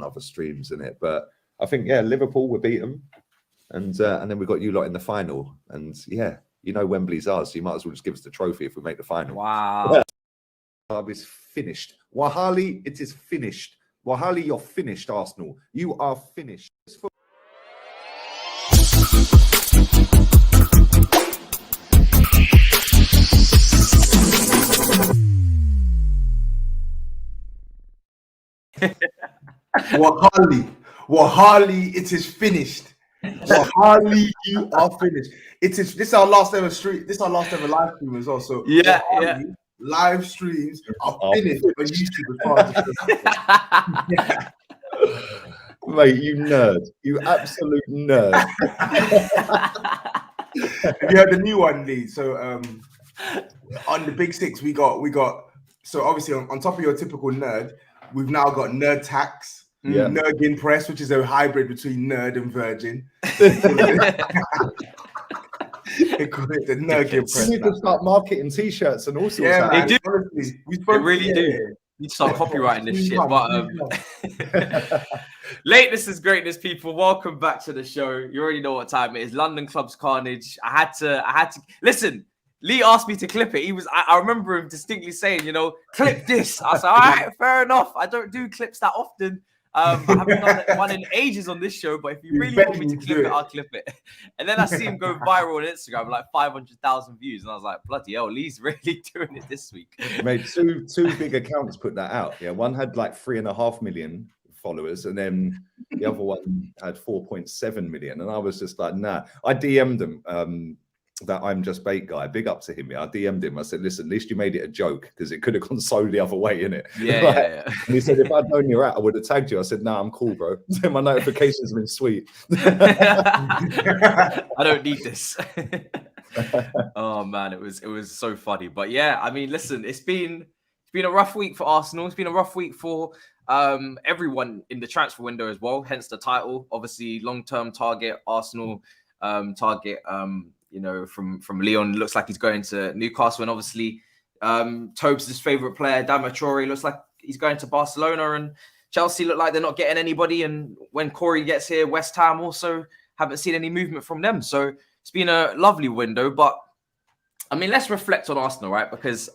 on other streams in it. But I think, Liverpool will beat them. And then we got you lot in the final. And Wembley's ours, so you might as well just give us the trophy if we make the final. Wow. It's finished. Wahali, it is finished. Wahali, you're finished, Arsenal. You are finished. Wahali, it is finished. Wahali, you are finished. It is. This is our last ever stream. This is our last ever live stream as well. So Wahali, live streams are finished on YouTube. Mate, you nerd. You absolute nerd. Have you heard the new one, Lee? So on the Big Six, we got. So obviously on top of your typical nerd, we've now got nerd tax, nerd press, which is a hybrid between nerd and virgin. They call it the nerd press. You need to start marketing T-shirts and all sorts. Yeah, of man, they do. Honestly, They really do. You need to start copywriting this shit. But lateness is greatness, people. Welcome back to the show. You already know what time it is. London Club's Carnage. I had to listen. Lee asked me to clip it. I remember him distinctly saying, clip this. I said, all right, fair enough. I don't do clips that often. I haven't done one in ages on this show, but if you really want me to clip it, I'll clip it. And then I see him go viral on Instagram, like 500,000 views. And I was like, bloody hell, Lee's really doing it this week. Mate, two big accounts put that out. Yeah, one had like 3.5 million followers, and then the other one had 4.7 million. And I was just like, nah. I DM'd him. That I'm just bait guy. Big up to him. I DM'd him. I said, listen, at least you made it a joke because it could have gone so the other way, innit? Yeah. And he said, if I'd known you're out, I would have tagged you. I said, nah, I'm cool, bro. My notifications have been sweet. I don't need this. Oh man, it was so funny. But yeah, I mean, listen, it's been a rough week for Arsenal. It's been a rough week for everyone in the transfer window as well. Hence the title. Obviously, long-term target Arsenal target. From Leon, looks like he's going to Newcastle, and obviously Tobes' his favorite player, Traoré, looks like he's going to Barcelona, and Chelsea look like they're not getting anybody. And when Corey gets here, West Ham also haven't seen any movement from them. So it's been a lovely window. But I mean, let's reflect on Arsenal, right? Because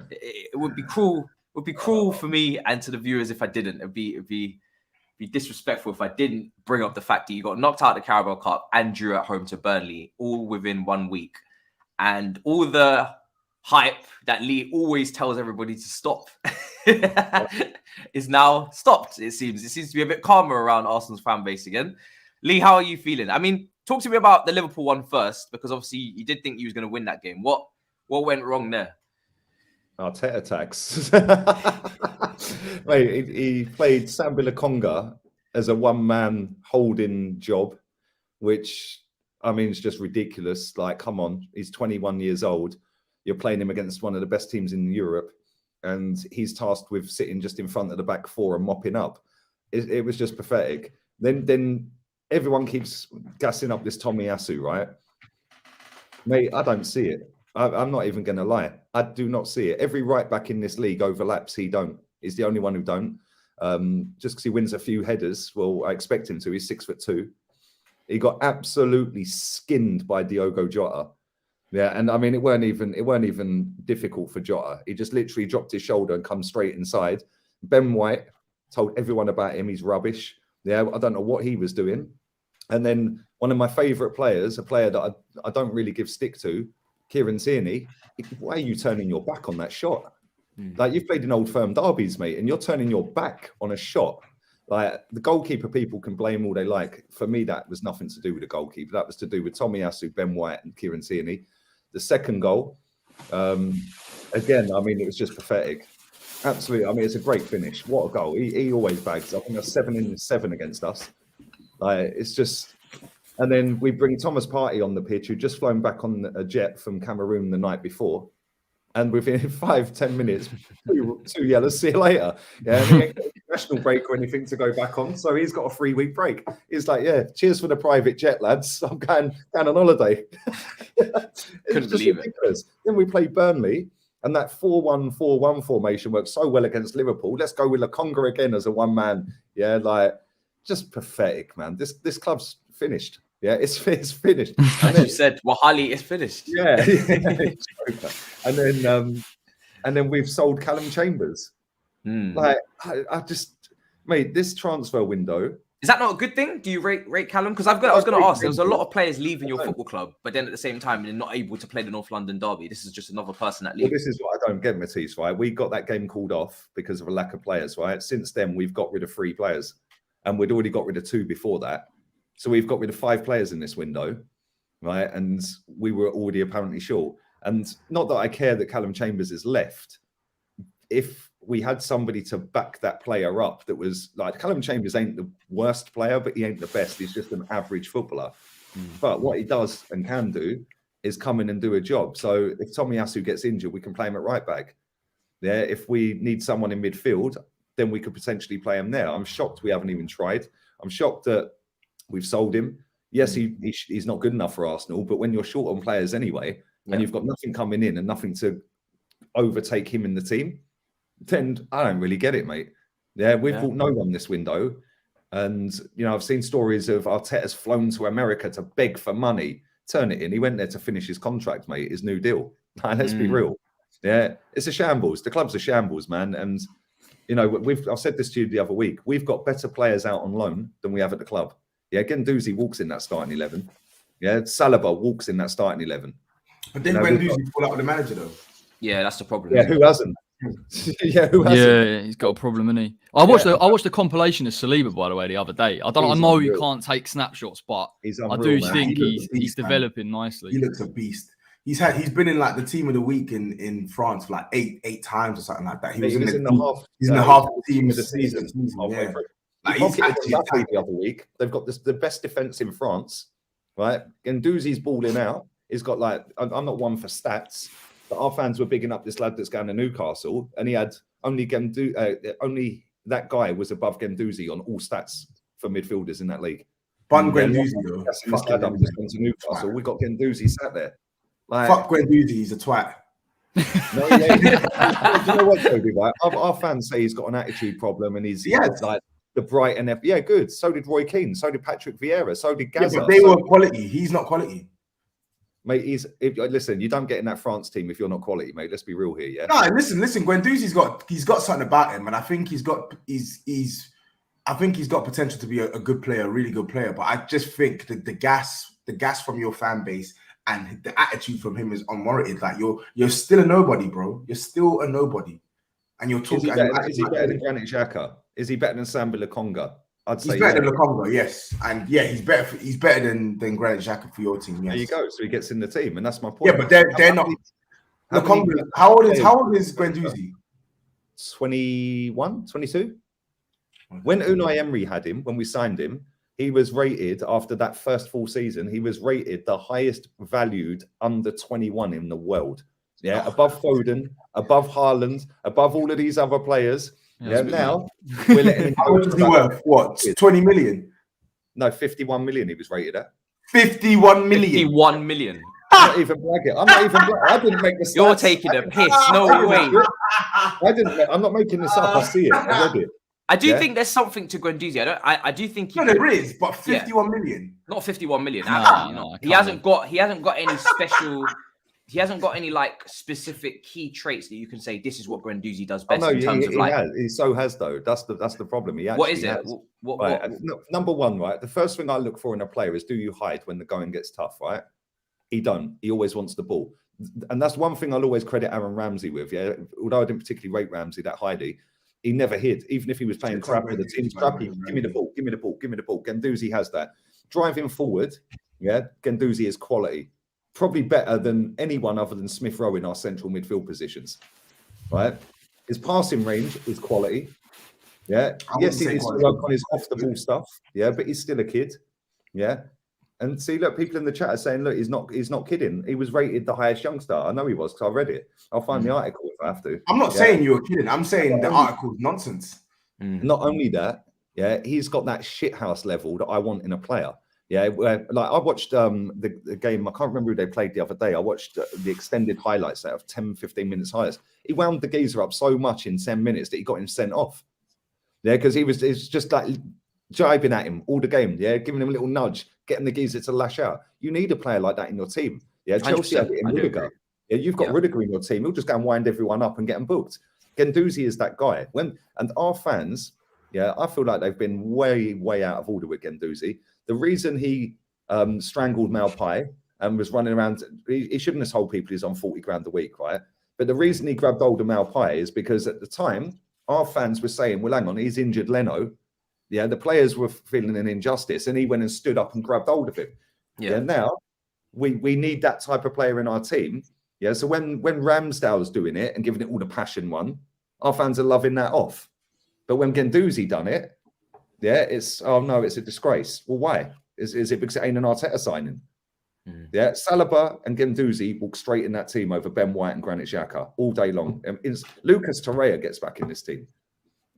it would be cruel. It would be cruel for me and to the viewers if I didn't. It'd be disrespectful if I didn't bring up the fact that you got knocked out of the Carabao Cup and drew at home to Burnley all within 1 week. And all the hype that Lee always tells everybody to stop is now stopped, it seems. It seems to be a bit calmer around Arsenal's fan base again. Lee, how are you feeling? I mean, talk to me about the Liverpool one first, because obviously you did think you was going to win that game. What went wrong there? Arteta tax. Mate, he played Sambi Lokonga as a one-man holding job, which, I mean, is just ridiculous. Like, come on, he's 21 years old. You're playing him against one of the best teams in Europe, and he's tasked with sitting just in front of the back four and mopping up. It was just pathetic. Then everyone keeps gassing up this Tomiyasu, right? Mate, I don't see it. I'm not even going to lie. I do not see it. Every right back in this league overlaps. He don't. He's the only one who don't. Just because he wins a few headers, well, I expect him to. He's 6'2". He got absolutely skinned by Diogo Jota. Yeah, and I mean, it weren't even difficult for Jota. He just literally dropped his shoulder and come straight inside. Ben White told everyone about him. He's rubbish. Yeah, I don't know what he was doing. And then one of my favourite players, a player that I don't really give stick to, Kieran Tierney, why are you turning your back on that shot? Like, you've played in Old Firm derbies, mate, and you're turning your back on a shot. Like, the goalkeeper, people can blame all they like. For me, that was nothing to do with the goalkeeper. That was to do with Tomiyasu, Ben White, and Kieran Tierney. The second goal, again, I mean, it was just pathetic. Absolutely. I mean, it's a great finish. What a goal. He always bags. I think that's 7-7 against us. Like, it's just... And then we bring Thomas Partey on the pitch, who just flown back on a jet from Cameroon the night before. And within 5-10 minutes, two yellows, see you later. Yeah, and he ain't got a national break or anything to go back on. So he's got a 3-week break. He's like, yeah, cheers for the private jet, lads. I'm going on holiday. Couldn't believe ridiculous. Then we play Burnley. And that 4-1-4-1 formation works so well against Liverpool. Let's go with Lokonga again as a one man. Yeah, like just pathetic, man. This club's finished. Yeah, it's finished. And then, you said, Wahali is finished. Yeah. And then we've sold Callum Chambers. Like, I just, mate, this transfer window. Is that not a good thing? Do you rate Callum? Because I was going to ask. There's a lot of players leaving your football club, but then at the same time, they're not able to play the North London derby. This is just another person that leaves. Well, this is what I don't get, Matisse, right? We got that game called off because of a lack of players, right? Since then, we've got rid of 3 players, and we'd already got rid of 2 before that. So we've got rid of 5 players in this window, right? And we were already apparently short. And not that I care that Callum Chambers is left. If we had somebody to back that player up that was like, Callum Chambers ain't the worst player, but he ain't the best. He's just an average footballer. But what he does and can do is come in and do a job. So if Tomiyasu gets injured, we can play him at right back. Yeah, if we need someone in midfield, then we could potentially play him there. I'm shocked we haven't even tried. I'm shocked that we've sold him. Yes, he's not good enough for Arsenal, but when you're short on players anyway, and you've got nothing coming in and nothing to overtake him in the team, then I don't really get it, mate. Yeah, we've bought no one this window. And, you know, I've seen stories of Arteta's flown to America to beg for money. Turn it in. He went there to finish his contract, mate, his new deal. Let's be real. Yeah, it's a shambles. The club's a shambles, man. And, you know, I've said this to you the other week. We've got better players out on loan than we have at the club. Yeah, Guendouzi walks in that starting 11. Yeah, Saliba walks in that starting 11. But then Guendouzi pull out with the manager, though. Yeah, that's the problem. Yeah, who hasn't? Yeah, he's got a problem, isn't he? I watched the compilation of Saliba, by the way, the other day. I know you can't take snapshots, but I do think he's developing nicely. He looks a beast. He's been in like the team of the week in France for like eight times or something like that. He's in the half team of the season. Yeah. Like he's the other week. They've got the best defense in France, right? Guendouzi's balling out. He's got like, I'm not one for stats, but our fans were bigging up this lad that's going to Newcastle, and he had only that guy was above Guendouzi on all stats for midfielders in that league. Bun Guendouzi though. This lad up just gone to Newcastle. We got Guendouzi sat there. Like, fuck Guendouzi, he's a twat. No, yeah. You know what, Tobi? Right? Our fans say he's got an attitude problem, and he's like the Brighton. Yeah, good. So did Roy Keane. So did Patrick Vieira. So did Gaza. Yeah, but they were quality. He's not quality. Mate, listen, you don't get in that France team if you're not quality, mate. Let's be real here, yeah. No, listen. Guendouzi's got something about him, and I think he's got potential to be a good player, a really good player. But I just think that the gas from your fan base and the attitude from him is unwarranted. Like you're still a nobody, bro. You're still a nobody, and you're talking. Is he better than Granit Xhaka? Is he better than Samba Lokonga? I'd say he's better than Lokonga, yes, and yeah, he's better than Granit Xhaka for your team. Yes. There you go. So he gets in the team, and that's my point. Yeah, but they're not. Lokonga. How old is Guendouzi? 21, 22. When Unai Emery had him, when we signed him, he was rated after that first full season. He was rated the highest valued under 21 in the world. Yeah, above Foden, above Haaland, above all of these other players. Yeah, now we're letting him how much is he worth? What? 20 million? No, 51 million he was rated at. 51 million. 51 million. I'm not even bragging. I didn't make the stats. You're taking a piss. No way. I'm not making this up. I see it. I read it. I do think there's something to Guendouzi. I do think there is, but 51 million. Not 51 million. Absolutely not. He hasn't got any special. He hasn't got any like specific key traits that you can say this is what Guendouzi does best in terms of like. He so has though. That's the problem. What is it? What? Number one, right? The first thing I look for in a player is, do you hide when the going gets tough, right? He don't. He always wants the ball, and that's one thing I'll always credit Aaron Ramsey with. Yeah, although I didn't particularly rate Ramsey that highly, he never hid, even if he was playing crap with the team. Scrappy, give me the ball, give me the ball, give me the ball. Guendouzi has that. Driving forward, yeah, Guendouzi is quality. Probably better than anyone other than Smith Rowe in our central midfield positions, right? His passing range is quality. Yeah. Yes, he needs to work on his off the ball stuff. Yeah, but he's still a kid. Yeah. And see, look, people in the chat are saying, look, he's not kidding. He was rated the highest youngster. I know he was because I read it. I'll find the article if I have to. I'm not saying you were kidding. I'm saying the article's nonsense. Not only that, yeah, he's got that shithouse level that I want in a player. Yeah, like I watched the game. I can't remember who they played the other day. I watched the extended highlights out of 10, 15 minutes highlights. He wound the geezer up so much in 10 minutes that he got him sent off. Yeah, because it's just like jibing at him all the game. Yeah, giving him a little nudge, getting the geezer to lash out. You need a player like that in your team. Yeah, Chelsea had it in Rudiger. Yeah, you've got Rudiger in your team. He'll just go and wind everyone up and get them booked. Guendouzi is that guy. And our fans, yeah, I feel like they've been way out of order with Guendouzi. The reason he strangled Malpai and was running around, he shouldn't have told people he's on 40 grand a week, right? But the reason he grabbed hold of Malpai is because at the time, our fans were saying, well, hang on, he's injured Leno. Yeah, the players were feeling an injustice, and he went and stood up and grabbed hold of him. Yeah, now we need that type of player in our team. Yeah, so when Ramsdale's doing it and giving it all the passion our fans are loving that off. But when Guendouzi done it, yeah, it's a disgrace. Well, why? Is it because it ain't an Arteta signing? Yeah, Saliba and Guendouzi walk straight in that team over Ben White and Granit Xhaka all day long. Lucas Torreira gets back in this team.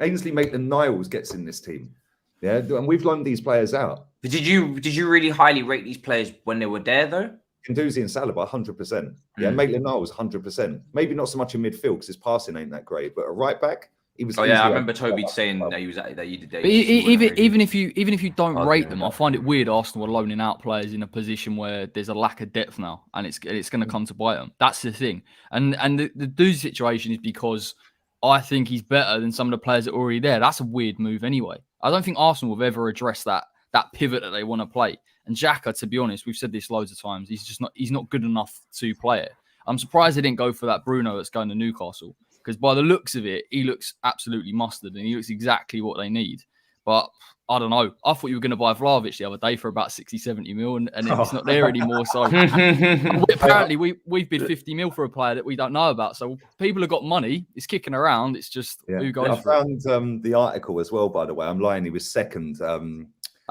Ainsley Maitland-Niles gets in this team. Yeah, and we've loaned these players out. But did you really highly rate these players when they were there, though? Guendouzi and Saliba, 100%. Yeah, Maitland-Niles, 100%. Maybe not so much in midfield because his passing ain't that great, but a right back, he was. Oh yeah, I remember Tobi saying that he was that you did. Even if you don't rate them, I find it weird Arsenal are loaning out players in a position where there's a lack of depth now, and it's going to come to bite them. That's the thing. And the Dozy situation is because I think he's better than some of the players that are already there. That's a weird move anyway. I don't think Arsenal have ever addressed that pivot that they want to play. And Xhaka, to be honest, we've said this loads of times, he's not good enough to play it. I'm surprised they didn't go for that Bruno that's going to Newcastle, because by the looks of it, he looks absolutely mustard and he looks exactly what they need. But I don't know. I thought you were going to buy Vlahovic the other day for about 60, 70 mil, and it's not there anymore. So apparently we've bid 50 mil for a player that we don't know about. So people have got money. It's kicking around. It's just who goes for it. I found the article as well, by the way. I'm lying. He was second.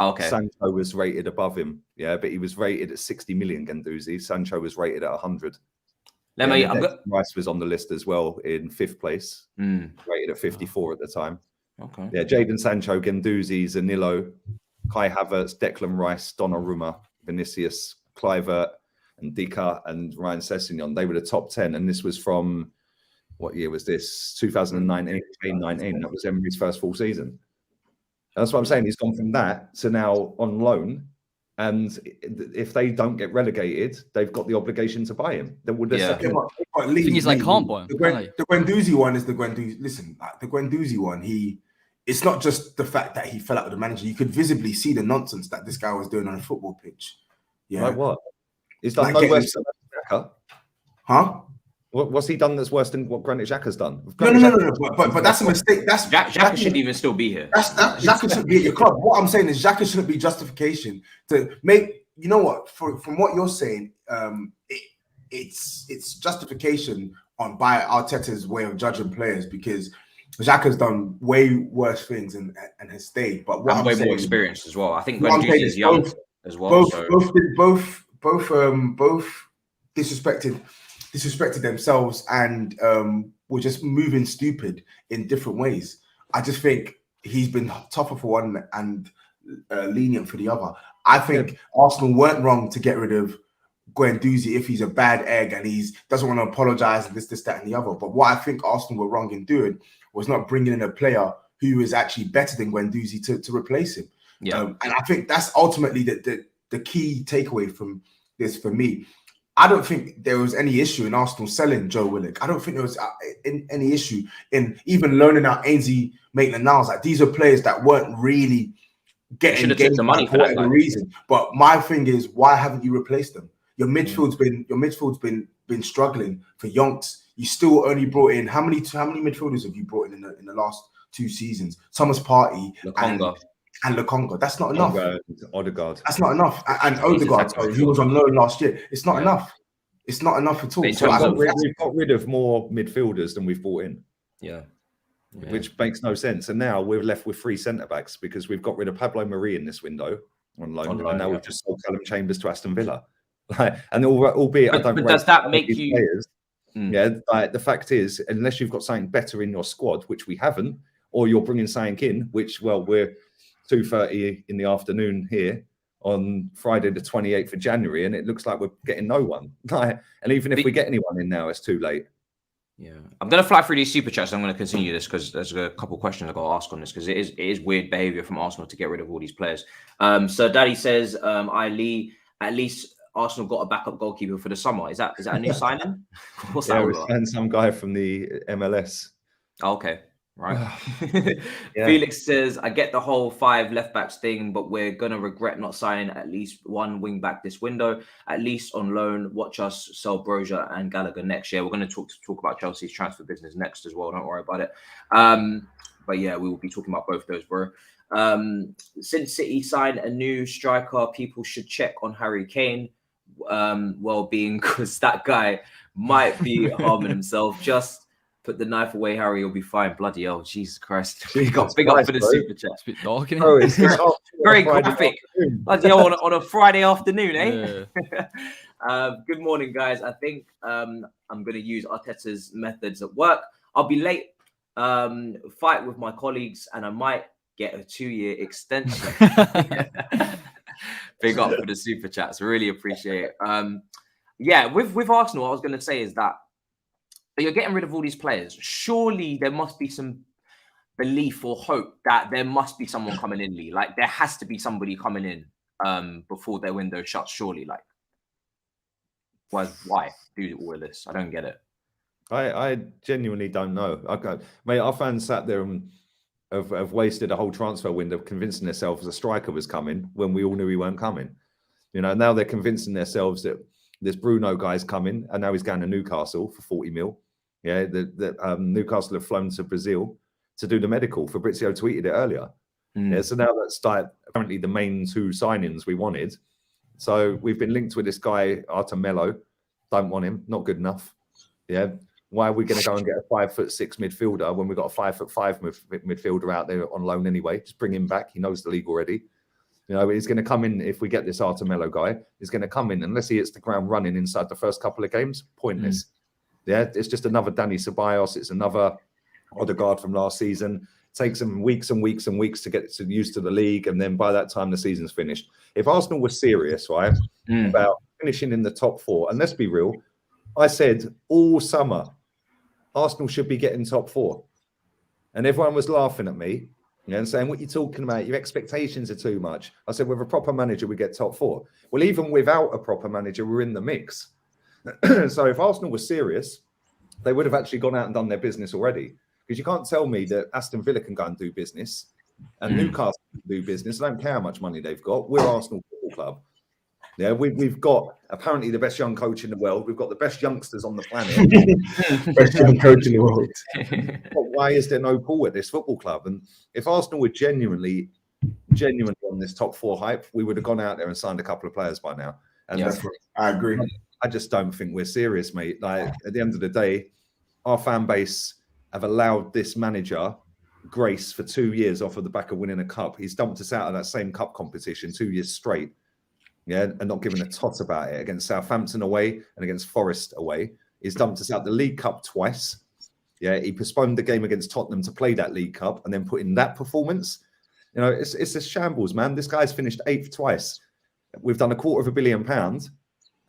Okay. Sancho was rated above him. Yeah, but he was rated at 60 million, Guendouzi. Sancho was rated at 100. Rice was on the list as well in 5th place, rated at 54 at the time. Okay. Yeah, Jadon Sancho, Guendouzi, Zanillo, Kai Havertz, Declan Rice, Donnarumma, Vinicius, Kluivert, and Dika and Ryan Sessegnon. They were the top 10. And this was from, what year was this? 2019. That was Emery's first full season. That's what I'm saying. He's gone from that to now on loan. And if they don't get relegated, they've got the obligation to buy him. They would. The thing is, they can't buy him. The Guendouzi one is the Guendouzi. Listen, the Guendouzi one, it's not just the fact that he fell out with the manager. You could visibly see the nonsense that this guy was doing on a football pitch. Yeah. Like what? It's like no worse than Xhaka. Huh? What's he done that's worse than what Granit Xhaka's done? No. But that's a mistake. Xhaka shouldn't even still be here. Xhaka shouldn't be at your club. What I'm saying is Xhaka shouldn't be justification to make. You know what? From what you're saying, it's justification by Arteta's way of judging players, because Xhaka's done way worse things and has stayed. But what I'm way saying, more experienced as well. I think Guendouzi is young as well. Both disrespected themselves and were just moving stupid in different ways. I just think he's been tougher for one and lenient for the other. I think Arsenal weren't wrong to get rid of Guendouzi if he's a bad egg and he doesn't want to apologise and this, that, and the other. But what I think Arsenal were wrong in doing was not bringing in a player who is actually better than Guendouzi to replace him. Yeah, and I think that's ultimately the key takeaway from this for me. I don't think there was any issue in Arsenal selling Joe Willock. I don't think there was any issue in even loaning out Ainsley Maitland-Niles. Like, these are players that weren't really getting the money for whatever reason. But my thing is, why haven't you replaced them? Your midfield's been struggling for yonks. You still only brought in how many midfielders have you brought in the last 2 seasons? Thomas Partey and Lokonga. That's not enough. Odegaard. That's not enough. And Odegaard, he was on loan last year. It's not enough. It's not enough at all. We've got rid of more midfielders than we've brought in. Yeah. Which makes no sense. And now we're left with 3 centre-backs because we've got rid of Pablo Mari in this window on loan. And now we've just sold Callum Chambers to Aston Villa. And albeit I don't. But does that make you? Players, yeah. The fact is, unless you've got something better in your squad, which we haven't, or you're bringing something in, which we're 2:30 in the afternoon here. on Friday the 28th of January, and it looks like we're getting no one. And even if we get anyone in now, it's too late. Yeah, I'm going to fly through these super chats. I'm going to continue this because there's a couple of questions I've got to ask on this, because it is weird behavior from Arsenal to get rid of all these players. So Daddy says, at least Arsenal got a backup goalkeeper for the summer. Is that a new signing? What's that? We signed some guy from the MLS. Oh, okay. Right. Felix says, I get the whole 5 left backs thing, but we're going to regret not signing at least one wing back this window, at least on loan. Watch us sell Brozier and Gallagher next year. We're going to talk about Chelsea's transfer business next as well. Don't worry about it. But yeah, we will be talking about both those, bro. Since City signed a new striker, people should check on Harry Kane well-being, because that guy might be harming himself. Just put the knife away, Harry. You'll be fine. Bloody hell, Jesus Christ! Big up for the super chat. It's a bit dark, isn't it? Bro, it's very graphic. Bloody hell, on a Friday afternoon, eh? Yeah. Good morning, guys. I think I'm going to use Arteta's methods at work. I'll be late. Fight with my colleagues, and I might get a 2-year extension. Big up for the super chats. Really appreciate it. Yeah, with Arsenal, what I was going to say is that you're getting rid of all these players. Surely there must be some belief or hope that there must be someone coming in, Lee. Like, there has to be somebody coming in before their window shuts, surely. Like, why do all of this? I don't get it. I genuinely don't know. Mate, our fans sat there and have wasted a whole transfer window convincing themselves a striker was coming when we all knew he weren't coming. You know, now they're convincing themselves that this Bruno guy's coming, and now he's going to Newcastle for 40 mil. Yeah, Newcastle have flown to Brazil to do the medical. Fabrizio tweeted it earlier. Yeah, so now that's apparently the main 2 signings we wanted. So we've been linked with this guy, Arteta. Don't want him. Not good enough. Yeah. Why are we going to go and get a 5'6" midfielder when we've got a 5'5" midfielder out there on loan anyway? Just bring him back. He knows the league already. You know, he's going to come in, if we get this Arteta guy, he's going to come in, unless he hits the ground running inside the first couple of games, pointless. Yeah, it's just another Dani Ceballos. It's another Odegaard from last season. It takes them weeks and weeks and weeks to get used to the league, and then by that time the season's finished. If Arsenal was serious, right, about finishing in the top 4, and let's be real, I said all summer, Arsenal should be getting top 4. And everyone was laughing at me, and saying, what are you talking about? Your expectations are too much. I said, with a proper manager, we get top 4. Well, even without a proper manager, we're in the mix. So if Arsenal was serious, they would have actually gone out and done their business already. Because you can't tell me that Aston Villa can go and do business and Newcastle can do business. I don't care how much money they've got. We're Arsenal Football Club. Yeah, we've got apparently the best young coach in the world. We've got the best youngsters on the planet. Best young coach in the world. Why is there no pull at this football club? And if Arsenal were genuinely on this top 4 hype, we would have gone out there and signed a couple of players by now. And that's what I agree. I just don't think we're serious, mate. Like, at the end of the day, our fan base have allowed this manager grace for 2 years off of the back of winning a cup. He's dumped us out of that same cup competition 2 years straight. Yeah, and not giving a tot about it against Southampton away and against Forest away. He's dumped us out the League Cup twice. Yeah, he postponed the game against Tottenham to play that League Cup and then put in that performance. You know, it's a shambles, man. This guy's finished 8th twice. We've done £250 million,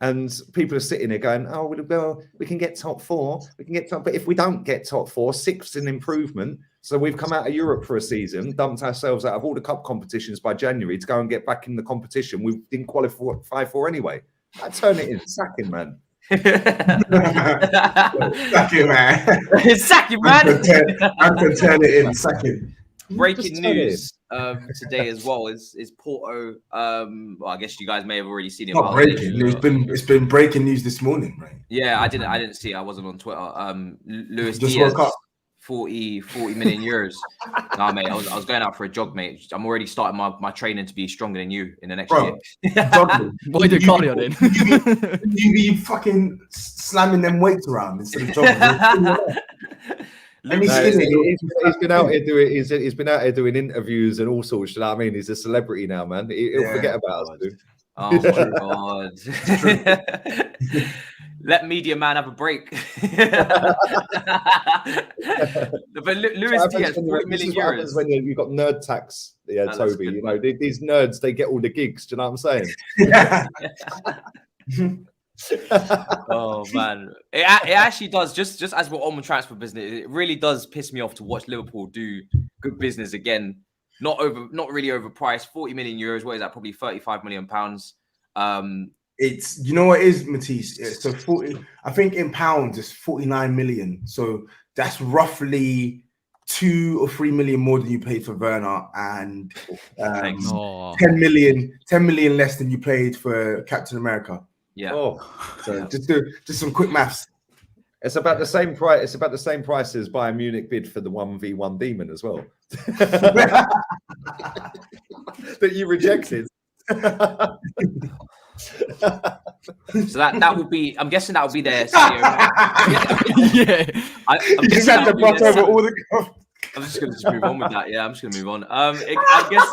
and people are sitting there going, "Oh, well, we can get top 4. We can get top, but if we don't get top 4, 6th's an improvement." So we've come out of Europe for a season, dumped ourselves out of all the cup competitions by January to go and get back in the competition we didn't qualify for anyway. I turn it in, sack him, man. Sack him, man. Sack him, man. I can turn it in, sack him. Breaking news today as well is Porto. Well, I guess you guys may have already seen it. Not breaking. It's been breaking news this morning, right? Yeah, I didn't see it. I wasn't on Twitter. Luis Diaz, 40 million euros. Nah, mate, I was going out for a jog, mate. I'm already starting my training to be stronger than you in the next year. Why do cardio then? You be fucking slamming them weights around instead of jogging. He's been out here doing. He's been out here doing interviews and all sorts. You know what I mean? He's a celebrity now, man. He'll forget about us, dude. Oh my god! let media man have a break. But Luis Diaz, 40 million euros. When you've got nerd tax, Toby. Good, you know, these nerds, they get all the gigs. Do you know what I'm saying? Oh man, it actually does. Just as we're on the transfer business, it really does piss me off to watch Liverpool do good business again. Not really overpriced. 40 million euros. What is that? Probably 35 million pounds. It's, you know what it is, Matisse? So 40, I think in pounds it's 49 million. So that's roughly 2 or 3 million more than you paid for Werner, and 10 million less than you paid for Captain America. Yeah. So just some quick maths. It's about the same price. It's about the same price as Bayern Munich bid for the 1v1 Demon as well. That you rejected. So that will be. I'm guessing that will be their CEO. Yeah. I'm just had to brush over all the. I'm just going to move on with that. Yeah, I'm just going to move on. I guess.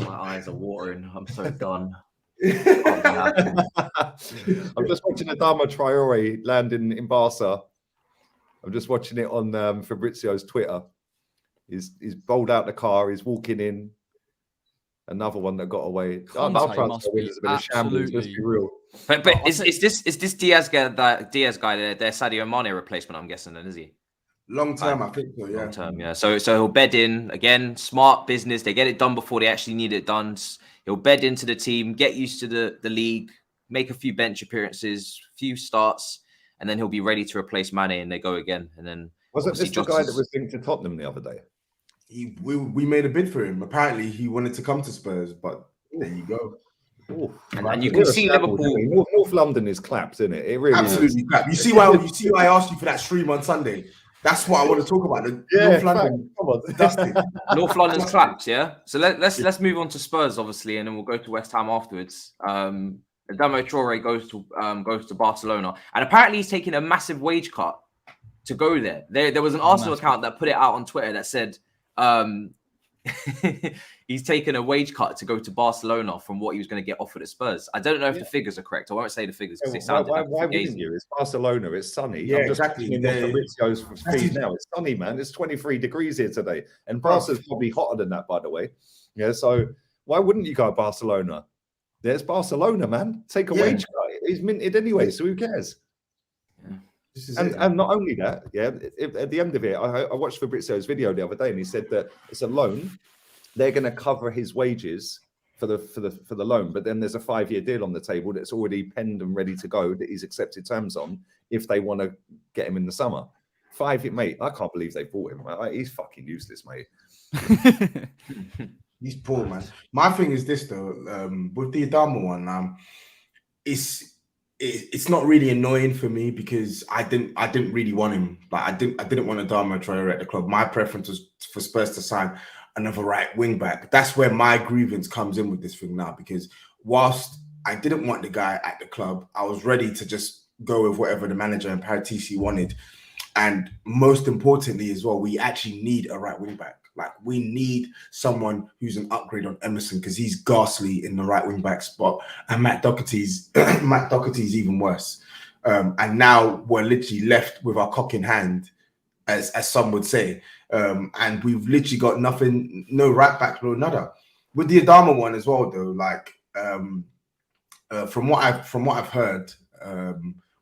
My eyes are watering. I'm so done. I'm just watching Adama Traoré landing in Barca. I'm just watching it on Fabrizio's Twitter. He's bowled out the car. He's walking in. Another one that got away. Conte must be absolutely. Let's be real. But is this Diaz guy their Sadio Mane replacement? I'm guessing, then, is he? Long term, I think so. Yeah. Long term, yeah. So he'll bed in again. Smart business. They get it done before they actually need it done. He'll bed into the team, get used to the league, make a few bench appearances, few starts, and then he'll be ready to replace Mane, and they go again. And then wasn't this the guy that was linked to Tottenham the other day? We made a bid for him. Apparently, he wanted to come to Spurs, but there you go. And you can see Liverpool. North London is clapped, isn't it? It really absolutely is. clapped. You see why I asked you for that stream on Sunday. That's what I want to talk about. North London, come on, dusted. North London's clapped, yeah. So let's move on to Spurs, obviously, and then we'll go to West Ham afterwards. Adama Traoré goes to Barcelona, and apparently he's taking a massive wage cut to go there. There was an Arsenal account that put it out on Twitter that said he's taken a wage cut to go to Barcelona from what he was going to get offered at Spurs. I don't know if the figures are correct. I won't say the figures because they sounded why wouldn't you? It's Barcelona. It's sunny. Yeah, exactly. Fabrizio's feed now. It's sunny, man. It's 23 degrees here today, and Barca's probably hotter than that, by the way. Yeah, so why wouldn't you go to Barcelona? There's Barcelona, man. Take a wage cut. He's minted anyway, so who cares? And not only that, at the end of it, I watched Fabrizio's video the other day, and he said that it's a loan. They're going to cover his wages for the loan, but then there's a 5-year deal on the table that's already penned and ready to go that he's accepted terms on if they want to get him in the summer. 5 year, mate. I can't believe they bought him. He's fucking useless, mate. He's poor, man. My thing is this though, with the Adama one, it's not really annoying for me because I didn't really want him. Like I didn't want Adama Traoré at the club. My preference was for Spurs to sign another right wing back. That's where my grievance comes in with this thing now, because whilst I didn't want the guy at the club, I was ready to just go with whatever the manager and Paratisi wanted. And most importantly as well, we actually need a right wing back. Like we need someone who's an upgrade on Emerson because he's ghastly in the right wing back spot, and Matt Doherty's even worse. And now we're literally left with our cock in hand, as some would say. And we've literally got nothing, no right back, no nada. With the Adama one as well, though, like from what I've heard,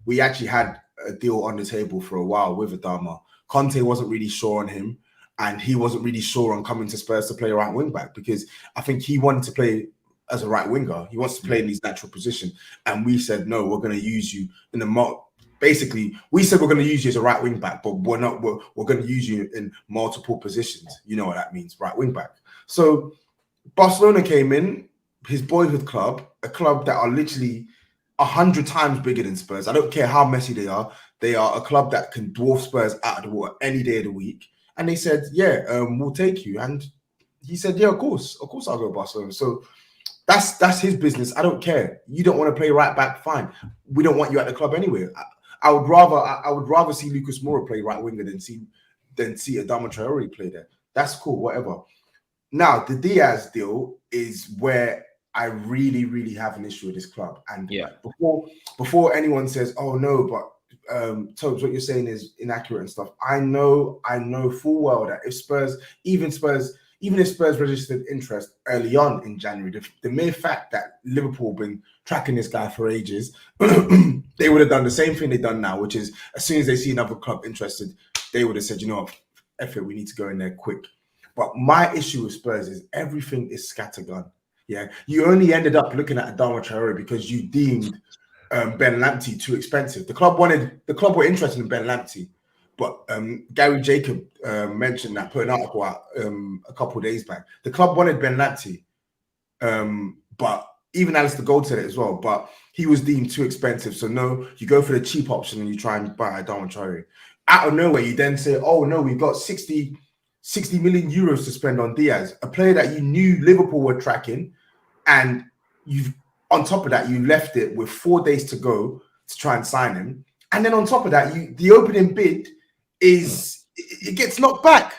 we actually had a deal on the table for a while with Adama. Conte wasn't really sure on him, and he wasn't really sure on coming to Spurs to play a right wing back because I think he wanted to play as a right winger. He wants to play in his natural position, and we said no, we're going to use you in the Basically, we said we're going to use you as a right wing back, but we're not. We're going to use you in multiple positions. You know what that means, right wing back. So Barcelona came in, his boyhood club, a club that are literally 100 times bigger than Spurs. I don't care how messy they are. They are a club that can dwarf Spurs out of the water any day of the week. And they said, we'll take you. And he said, of course I'll go to Barcelona. So that's his business. I don't care. You don't want to play right back, fine. We don't want you at the club anyway. I would rather see Lucas Moura play right winger than see Adama Traoré play there. That's cool, whatever. Now, the Diaz deal is where I really, really have an issue with this club. And before anyone says, "Oh no," but Tobes, what you're saying is inaccurate and stuff. I know full well that if Spurs registered interest early on in January, the mere fact that Liverpool been tracking this guy for ages, they would have done the same thing they've done now, which is as soon as they see another club interested, they would have said, "You know what, F it, we need to go in there quick." But my issue with Spurs is everything is scattergun. Yeah, you only ended up looking at Adama Traoré because you deemed Ben Lamptey too expensive. The club were interested in Ben Lamptey, but Gary Jacob mentioned that, put an article out a couple of days back. The club wanted Ben Lamptey, but even Alistair Gold said it as well. But he was deemed too expensive, so no, you go for the cheap option and you try and buy Adama Traoré. Out of nowhere, you then say, "Oh no, we've got 60 million euros to spend on Diaz," a player that you knew Liverpool were tracking, and you've on top of that, you left it with 4 days to go to try and sign him. And then on top of that, the opening bid it gets knocked back.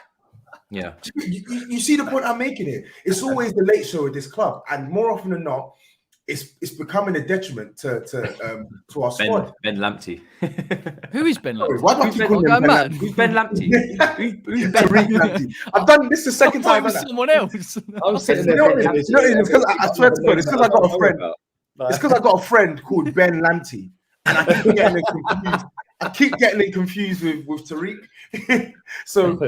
Yeah. You see the point I'm making here? It's always the late show with this club. And more often than not, it's becoming a detriment to our squad. Ben Lamptey. Who is Ben Lamptey? Why do I keep calling him Ben Lamptey? Who's Ben Lamptey? Who's Ben Tariq Lamptey? I've done this the second time. Someone else. I'm sitting there. It's because I swear to God, it's because I got a friend. It's because I got a friend called Ben Lamptey, and I keep getting confused. I keep getting confused with Tariq. So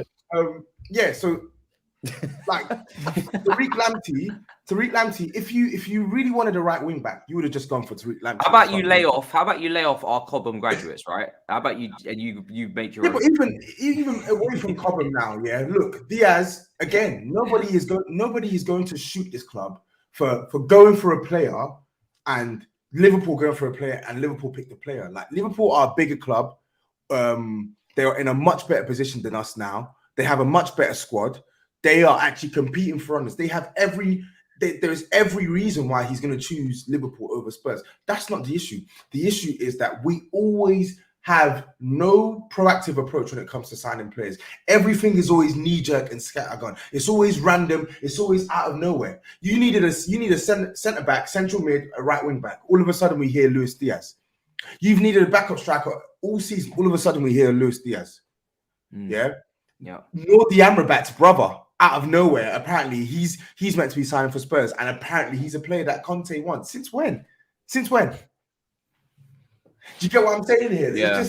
like Tariq Lamptey. If you really wanted a right wing back, you would have just gone for Tariq Lamptey. How about you lay off our Cobham graduates, right? How about you make your own? But even away from Cobham now, yeah. Look, Diaz again. Nobody is going to shoot this club for going for a player, and Liverpool going for a player, and Liverpool pick the player. Like, Liverpool are a bigger club. They are in a much better position than us now. They have a much better squad. They are actually competing for honors. They have there's every reason why he's going to choose Liverpool over Spurs. That's not the issue. The issue is that we always have no proactive approach when it comes to signing players. Everything is always knee-jerk and scattergun. It's always random. It's always out of nowhere. You need a centre back, central mid, a right wing back. All of a sudden, we hear Luis Diaz. You've needed a backup striker all season. All of a sudden, we hear Luis Diaz. Yeah. Nordi Amrabat's brother, out of nowhere, apparently he's meant to be signing for Spurs, and apparently he's a player that Conte wants. Since when? Do you get what I'm saying here? Yeah.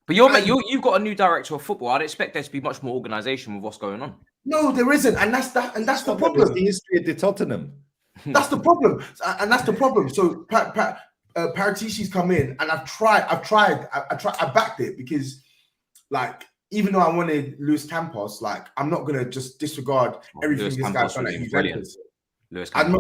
But you've got a new director of football. I'd expect there to be much more organisation with what's going on. No, there isn't, and that's the problem. The history of the Tottenham. That's the problem, and that's the problem. So Paratici's come in, and I backed it because, like, even though I wanted Luis Campos, like, I'm not gonna just disregard everything this guy's done at Juventus. I'm not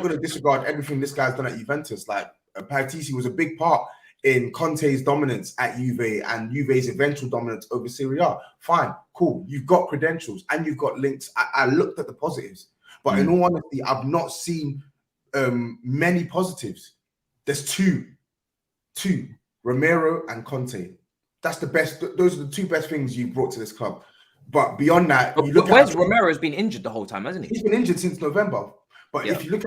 gonna disregard everything this guy's done at Juventus. Like, Paratici was a big part in Conte's dominance at Juve and Juve's eventual dominance over Serie A. Fine, cool. You've got credentials and you've got links. I looked at the positives, but in all honesty, I've not seen many positives. There's two, Romero and Conte. That's the best. Those are the two best things you brought to this club. But beyond that, Romero's been injured the whole time, hasn't he? He's been injured since November. But if you look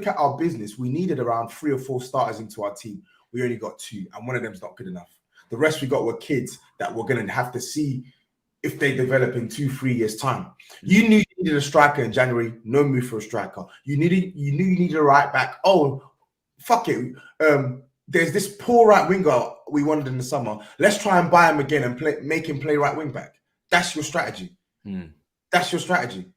at our business, we needed around 3 or 4 starters into our team. We only got 2, and one of them's not good enough. The rest we got were kids that we're going to have to see if they develop in 2-3 years' time. You knew you needed a striker in January. No move for a striker. You knew you needed a right back. Oh, fuck it. There's this poor right winger we wanted in the summer. Let's try and buy him again and make him play right wing back. That's your strategy. That's your strategy.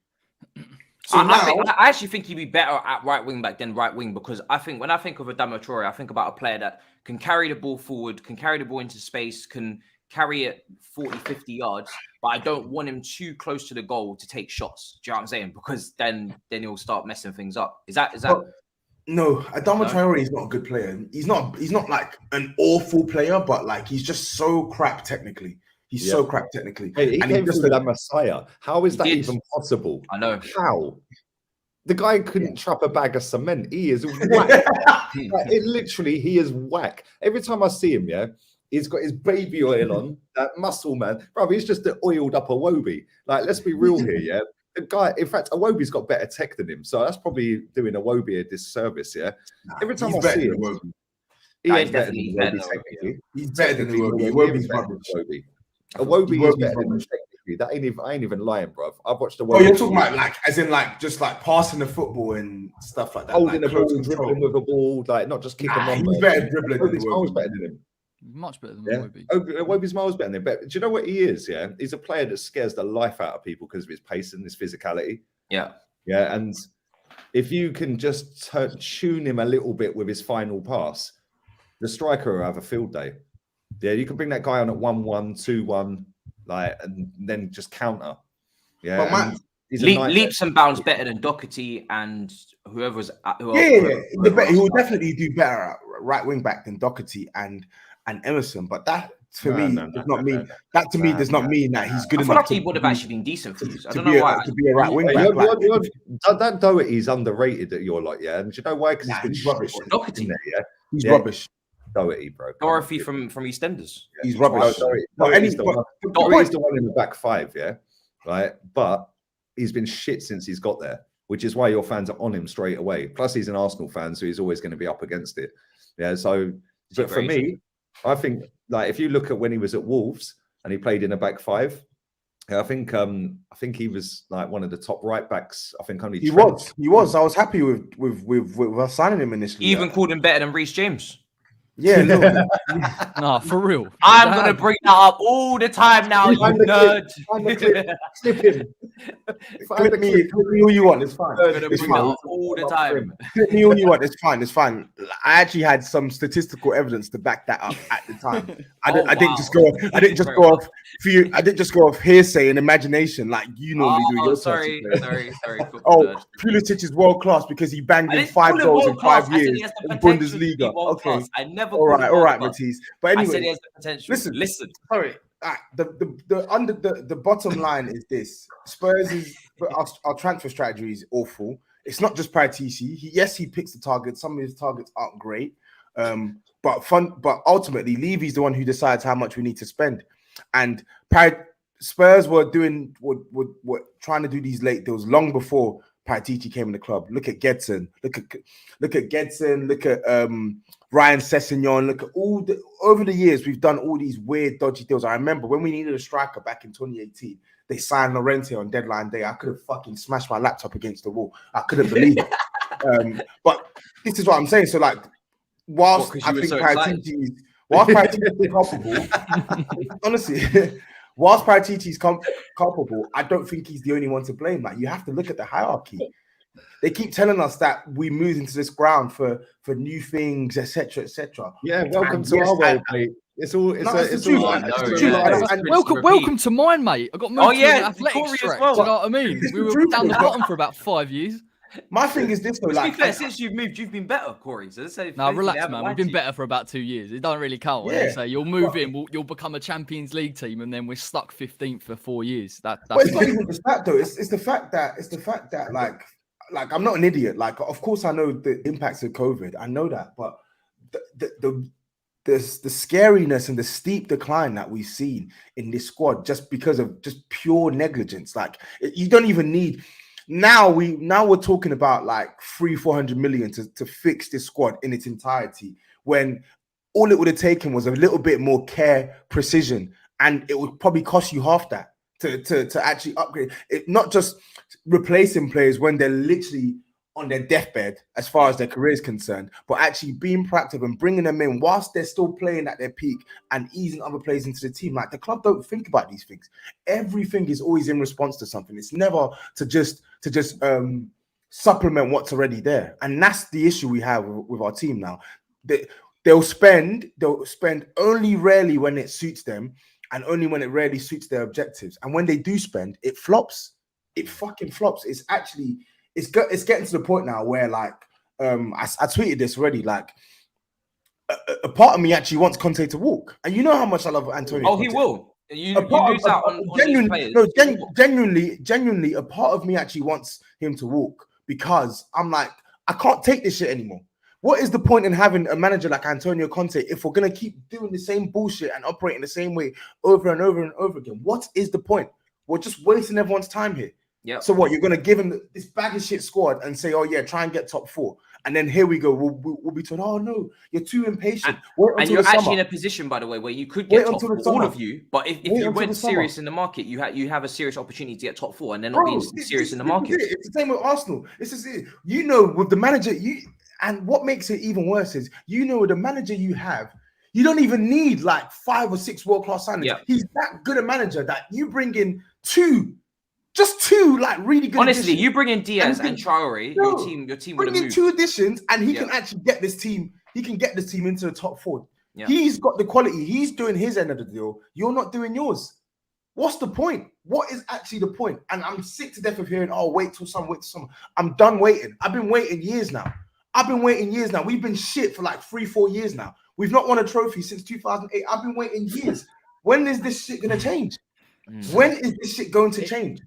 So I actually think he'd be better at right wing back than right wing, because I think when I think of Adama Traoré, I think about a player that can carry the ball forward, can carry the ball into space, can carry it 40, 50 yards, but I don't want him too close to the goal to take shots. Do you know what I'm saying? Because then he'll start messing things up. Is that? No, Adama Traoré is not a good player. He's not like an awful player, but like he's just so crap technically. He's so crap technically. Hey, he came through that Messiah. How is that even possible? I know. How? The guy couldn't trap a bag of cement. He is whack. He is whack. Every time I see him, He's got his baby oil on, that muscle man. Bro, he's just an oiled up Iwobi. Like, let's be real here, yeah? The guy, in fact, Iwobi's got better tech than him. So that's probably doing Iwobi a disservice, yeah? Every time I see him, he ain't better than Iwobi technically. He's better than Iwobi. Iwobi's rubbish. Iwobi is better than him technically. I ain't even lying, bro. I've watched the. Oh, you're talking about like, as in like, just like passing the football and stuff like that. Holding like the ball, dribbling with a ball, like not just kicking on. He's better dribbling than Iwobi's better than him. Much better than Iwobi. Iwobi's miles better than him. But do you know what he is? Yeah, he's a player that scares the life out of people because of his pace and his physicality. Yeah. And if you can just tune him a little bit with his final pass, the striker will have a field day. Yeah, you can bring that guy on at 1-1, 2-1, like, and then just counter. Yeah, but man, leaps and bounds better than Doherty and whoever's. He will definitely do better at right wing back than Doherty and Emerson. But that for me does not mean that to me does not mean that he's good enough. I feel like he would have actually been decent for this. I don't know why. To be a right wing back. That Doherty's underrated at your lot, yeah. And do you know why? Because he's rubbish. Doherty, he's rubbish. Doherty, bro. Dorothy from EastEnders. Yeah. He's rubbish. Doherty's the one in the back five, yeah. Right, but he's been shit since he's got there, which is why your fans are on him straight away. Plus, he's an Arsenal fan, so he's always going to be up against it. Yeah, so but for me, I think like if you look at when he was at Wolves and he played in a back five, I think he was like one of the top right backs. I think only he was. I was happy with us signing him initially. You even called him better than Reece James. Yeah, no. Nah, for real. I'm going to bring that up all the time now, you nerd. Clip him. Clip me all you want. It's fine. It's fine. All the time. Clip me all you want. It's fine. It's fine. I actually had some statistical evidence to back that up at the time. I didn't just go off hearsay and imagination like you normally do. Sorry. Pulisic is world class because he banged in 5 goals in 5 years in Bundesliga. Okay. I never. All right, Matisse. But anyway, I said he has the potential. Listen. Sorry. The bottom line is this: Spurs' our transfer strategy is awful. It's not just Paratici. He picks the targets. Some of his targets aren't great, but ultimately, Levy's the one who decides how much we need to spend. And Spurs were trying to do these late deals long before Paratici came in the club. Look at Gedson. Look at Gedson. Look at Ryan Sessegnon. Look at over the years we've done all these weird, dodgy deals. I remember when we needed a striker back in 2018, they signed Llorente on deadline day. I could have fucking smashed my laptop against the wall. I couldn't believe it. But this is what I'm saying. So like, whilst I think Paratici is culpable, honestly. Whilst Paratici is culpable, I don't think he's the only one to blame. Like, you have to look at the hierarchy. They keep telling us that we move into this ground for new things, etc., etc. Yeah, welcome to our world, mate. It's true. Welcome to mine, mate. I got moved to an athletics track. Well. Do you know what I mean? We were down the bottom for about 5 years. My thing is this, though. To be fair, since you've moved, you've been better, Corey. So let's say, relax, man. We've been better for about 2 years. It doesn't really count. Yeah. Say you'll move in, you'll become a Champions League team, and then we're stuck 15th for 4 years. That's it's not even just that, though. It's the fact that like I'm not an idiot. Like, of course, I know the impacts of COVID. I know that, but the scariness and the steep decline that we've seen in this squad just because of just pure negligence. Like, you don't even need. Now we're talking about like 300-400 million to fix this squad in its entirety, when all it would have taken was a little bit more care, precision, and it would probably cost you half that to actually upgrade it. Not just replacing players when they're literally on their deathbed as far as their career is concerned, but actually being proactive and bringing them in whilst they're still playing at their peak and easing other players into the team. Like, the club don't think about these things. Everything is always in response to something. It's never to just supplement what's already there. And that's the issue we have with our team now. They'll spend only rarely when it suits them, and only when it rarely suits their objectives. And when they do spend, it flops. It fucking flops. It's actually. It's getting to the point now where, like, I tweeted this already. Like, a part of me actually wants Conte to walk, and you know how much I love Antonio. Oh, Conte. He will. You lose out on these players. Genuinely, a part of me actually wants him to walk, because I'm like, I can't take this shit anymore. What is the point in having a manager like Antonio Conte if we're going to keep doing the same bullshit and operating the same way over and over and over again? What is the point? We're just wasting everyone's time here. Yeah. So what, you're going to give him this bag of shit squad and say, oh yeah, try and get top 4. And then here we go. We'll be told, oh no, you're too impatient. And you're actually in a position, by the way, where you could get top 4, all of you. But if you went serious in the market, you have a serious opportunity to get top 4 and then not being serious in the market. It's the same with Arsenal. It's just, you know, with the manager, and what makes it even worse is, you know, with the manager you have, you don't even need like 5 or 6 world-class signings. Yeah. He's that good a manager that you bring in just two like really good. Honestly, additions. you bring in Diaz and Traoré, your team would have moved. 2 additions, and he can actually get this team. He can get this team into the top 4. Yeah. He's got the quality. He's doing his end of the deal. You're not doing yours. What's the point? What is actually the point? And I'm sick to death of hearing, oh, wait till summer. I'm done waiting. I've been waiting years now. We've been shit for like 3-4 years now. We've not won a trophy since 2008. I've been waiting years. When is this shit going to change? When is this shit going to change?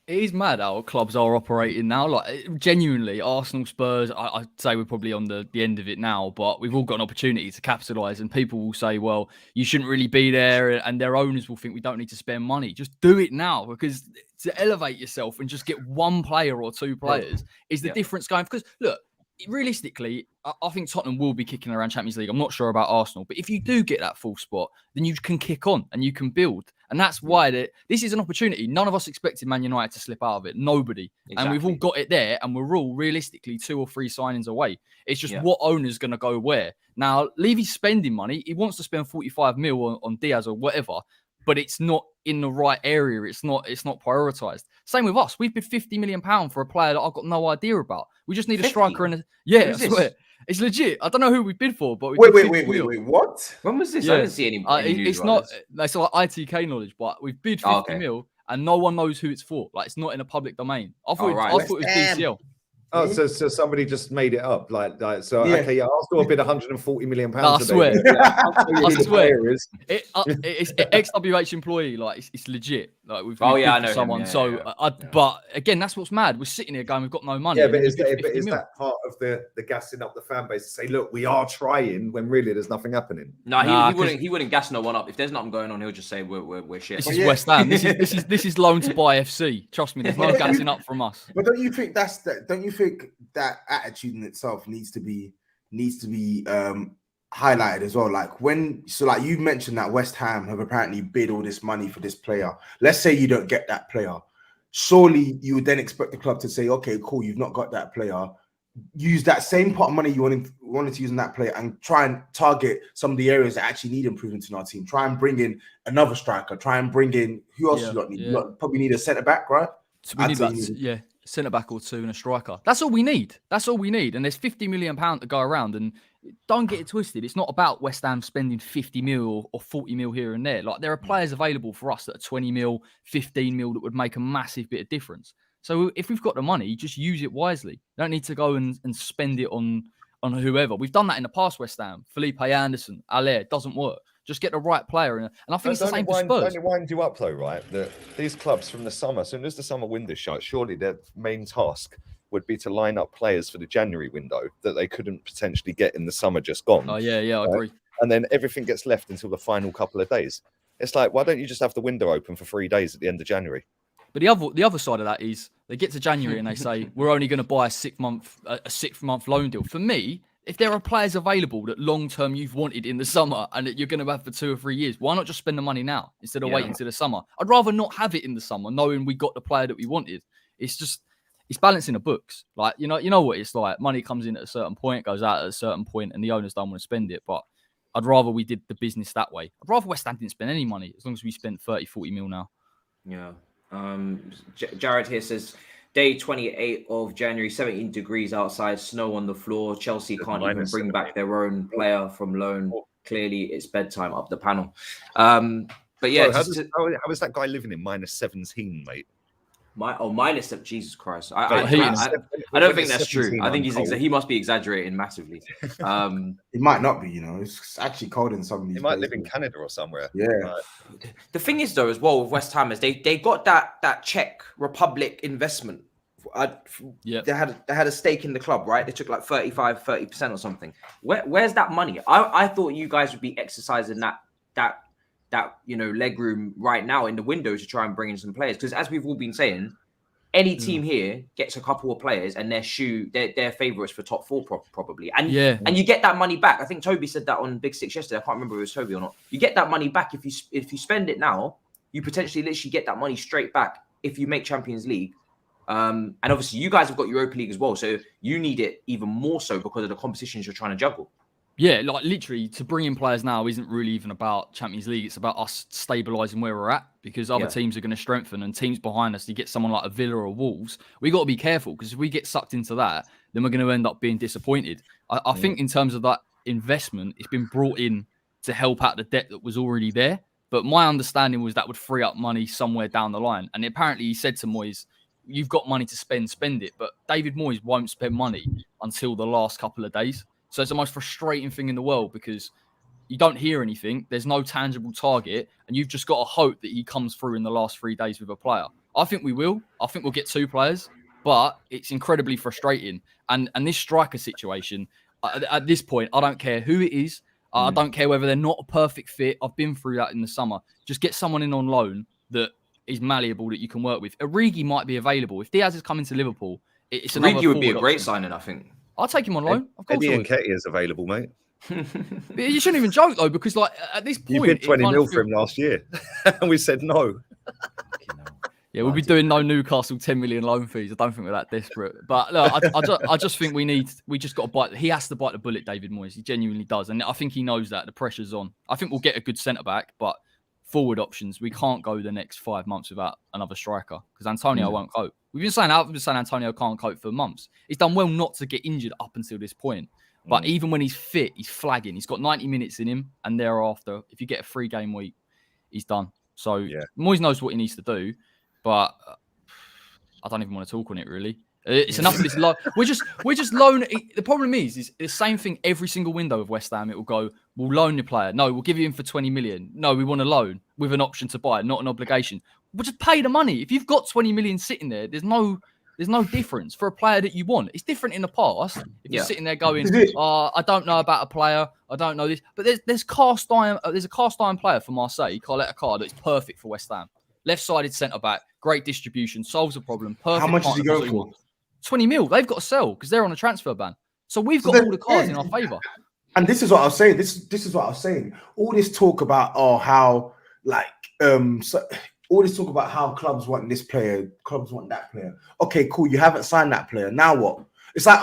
It is mad how clubs are operating now. Like, genuinely, Arsenal, Spurs, I'd say we're probably on the end of it now, but we've all got an opportunity to capitalise, and people will say, well, you shouldn't really be there, and their owners will think we don't need to spend money. Just do it now, because to elevate yourself and just get 1 player or 2 players is the difference going. Because, look, realistically, I think Tottenham will be kicking around Champions League. I'm not sure about Arsenal, but if you do get that full spot, then you can kick on and you can build. And that's why this is an opportunity. None of us expected Man United to slip out of it. Nobody. Exactly. And we've all got it there, and we're all realistically 2 or 3 signings away. It's just what owner's going to go where. Now, Levy's spending money. He wants to spend 45 mil on Diaz or whatever, but it's not in the right area. It's not prioritised. Same with us. We've bid £50 million for a player that I've got no idea about. We just need 50? A striker and I swear. It's legit. I don't know who we bid for, but wait, what? When was this? I didn't see any it's not. It's like ITK knowledge, but we've bid 50 mil, and no one knows who it's for. Like, it's not in a public domain. I thought it was BCL. Oh, so somebody just made it up, okay, Arsenal bid £140 million. No, I swear, I swear, it's XWH employee, like it's legit. Like we've I know someone. But again, that's what's mad. We're sitting here going, we've got no money. Yeah, but is that part of the gassing up the fan base to say, look, we are trying, when really there's nothing happening? No, he wouldn't gas no one up. If there's nothing going on, he'll just say we're shit. This is West Ham. This is loan to buy FC. Trust me, there's no gassing up from us. But don't you think that attitude in itself needs to be highlighted as well? Like like you mentioned that West Ham have apparently bid all this money for this player. Let's say you don't get that player. Surely you would then expect the club to say, okay, cool, you've not got that player. Use that same pot of money you wanted to use on that player and try and target some of the areas that actually need improvement in our team. Try and bring in another striker. Try and bring in, who else you lot need? You probably need a centre back, right? So we need centre back or 2 and a striker. That's all we need. And there's £50 million to go around. And don't get it twisted. It's not about West Ham spending 50 mil or 40 mil here and there. Like, there are players available for us that are 20 mil, 15 mil that would make a massive bit of difference. So if we've got the money, just use it wisely. You don't need to go and spend it on whoever. We've done that in the past, West Ham. Felipe Anderson, Allaire, doesn't work. Just get the right player. And I think it's the same for Spurs. Don't it wind you up, though, right? That these clubs from the summer, as soon as the summer window shuts, surely their main task would be to line up players for the January window that they couldn't potentially get in the summer just gone. Oh, yeah, I agree. And then everything gets left until the final couple of days. It's like, why don't you just have the window open for 3 days at the end of January? But the other side of that is they get to January and they say, we're only going to buy a 6-month loan deal. For me, if there are players available that long-term you've wanted in the summer and that you're going to have for 2 or 3 years, why not just spend the money now instead of waiting till the summer? I'd rather not have it in the summer, knowing we got the player that we wanted. It's balancing the books. Like, you know what it's like. Money comes in at a certain point, goes out at a certain point, and the owners don't want to spend it. But I'd rather we did the business that way. I'd rather West Ham didn't spend any money, as long as we spent 30, 40 mil now. Yeah. Jared here says, day 28 of January, 17 degrees outside, snow on the floor. Chelsea can't even bring back their own player from loan. Clearly, it's bedtime up the panel. But yeah, how is that guy living in -17, mate? Minus Jesus Christ! I don't think that's true. I think he must be exaggerating massively. It might not be. It's actually cold in some of these. He might live in Canada or somewhere. Yeah. The thing is, though, as well with West Ham is they got that Czech Republic investment They had a stake in the club, right? They took like 30% or something. Where's that money? I thought you guys would be exercising that leg room right now in the window to try and bring in some players, because as we've all been saying, any team here gets a couple of players and they're favourites for top 4 probably, and you get that money back. I think Toby said that on Big Six yesterday. I can't remember if it was Toby or not. You get that money back if you spend it now. You potentially literally get that money straight back if you make Champions League. And obviously you guys have got Europa League as well, so you need it even more so because of the competitions you're trying to juggle. Yeah, like literally to bring in players now isn't really even about Champions League. It's about us stabilising where we're at, because other teams are going to strengthen, and teams behind us, you get someone like a Villa or Wolves, we got to be careful, because if we get sucked into that, then we're going to end up being disappointed. I think in terms of that investment, it's been brought in to help out the debt that was already there. But my understanding was that would free up money somewhere down the line. And apparently he said to Moyes, you've got money to spend it. But David Moyes won't spend money until the last couple of days. So it's the most frustrating thing in the world, because you don't hear anything. There's no tangible target. And you've just got to hope that he comes through in the last 3 days with a player. I think we will. I think we'll get 2 players. But it's incredibly frustrating. And this striker situation, at this point, I don't care who it is. I don't care whether they're not a perfect fit. I've been through that in the summer. Just get someone in on loan that is malleable, that you can work with. Origi might be available. If Diaz is coming to Liverpool, it's another Origi would be a great option. signing, I think. I'll take him on loan. Of course, Eddie Nketiah is available, mate. But you shouldn't even joke though, because like at this point, You bid 20 mil for him last year, and we said no. Yeah, we'll be doing no Newcastle 10 million loan fees. I don't think we're that desperate. But look, I just think we just got to bite. He has to bite the bullet, David Moyes. He genuinely does, and I think he knows that the pressure's on. I think we'll get a good centre back, but forward options, we can't go the next 5 months without another striker, because Antonio won't cope. We've been saying Antonio can't cope for months. He's done well not to get injured up until this point. But even when he's fit, he's flagging. He's got 90 minutes in him, and thereafter, if you get a 3-game week, he's done. So Moyes knows what he needs to do, but I don't even want to talk on it really. It's enough of this loan. We're just loaning. The problem is the same thing every single window of West Ham. It will go, we'll loan your player. No, we'll give you him for 20 million. No, we want a loan with an option to buy, not an obligation. We'll just pay the money. If you've got 20 million sitting there, there's no difference for a player that you want. It's different in the past. If you're sitting there going, I don't know about a player, I don't know this. But there's cast iron. There's a cast iron player for Marseille, Carletta Carr, that's perfect for West Ham. Left-sided centre back, great distribution, solves a problem. Perfect. How much is he going for? 20 mil. They've got to sell because they're on a transfer ban. So we've got all the cards in our favour. And this is what I was saying. This is what I was saying. All this talk about how all this talk about how clubs want this player, clubs want that player. Okay, cool. You haven't signed that player. Now what? It's like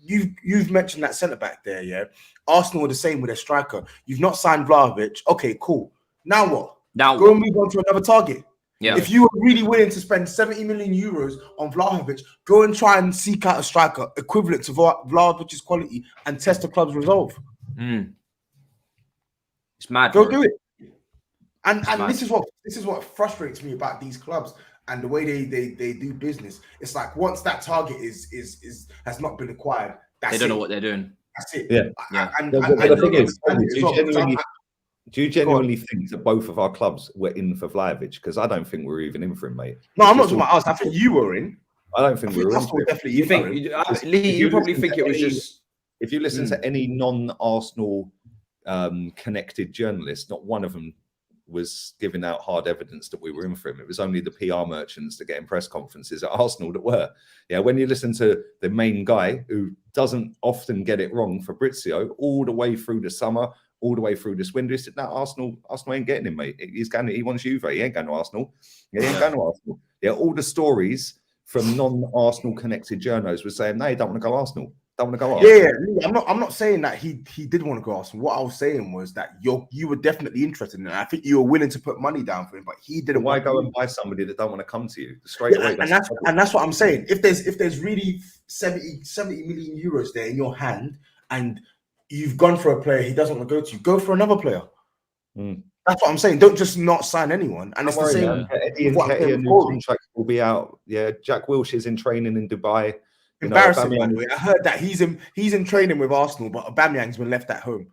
you've mentioned that centre back there, yeah. Arsenal are the same with their striker. You've not signed Vlahovic. Okay, cool. Now what? Now go and move on to another target. Yeah. If you were really willing to spend 70 million euros on Vlahovic, go and try and seek out a striker equivalent to Vlahovic's quality and test the club's resolve. It's mad. Go do it. And this is what frustrates me about these clubs and the way they do business. It's like once that target has not been acquired, they don't know what they're doing. That's it. Yeah. And the thing is, do you genuinely think that both of our clubs were in for Vlahovic? Because I don't think we're even in for him, mate. No, I'm not talking about us. I think you were in. I don't think we were in. Definitely, you think? Lee, you probably think it was just. If you listen to any non-Arsenal connected journalist, not one of them was giving out hard evidence that we were in for him. It was only the PR merchants that get in press conferences at Arsenal that were. Yeah, when you listen to the main guy who doesn't often get it wrong, Fabrizio, all the way through the summer, all the way through this window, he said, no, Arsenal ain't getting him, mate. He wants Juve. He ain't going to Arsenal. He ain't going to Arsenal. Yeah, all the stories from non-Arsenal connected journals were saying, no, he don't want to go Arsenal. Don't want to go Arsenal. Yeah. I'm not saying that he did want to go Arsenal. What I was saying was that you were definitely interested in it. I think you were willing to put money down for him, but he didn't. Why go and buy somebody that don't want to come to you straight away? And that's what I'm saying. If there's really 70 million euros there in your hand, and you've gone for a player he doesn't want to go to, go for another player. That's what I'm saying. Don't just not sign anyone. And it's the same. Eddie Nketiah, new contract will be out. Yeah, Jack Wilshere's in training in Dubai. Embarrassing, by the way. I heard that he's in training with Arsenal, but Aubameyang's been left at home.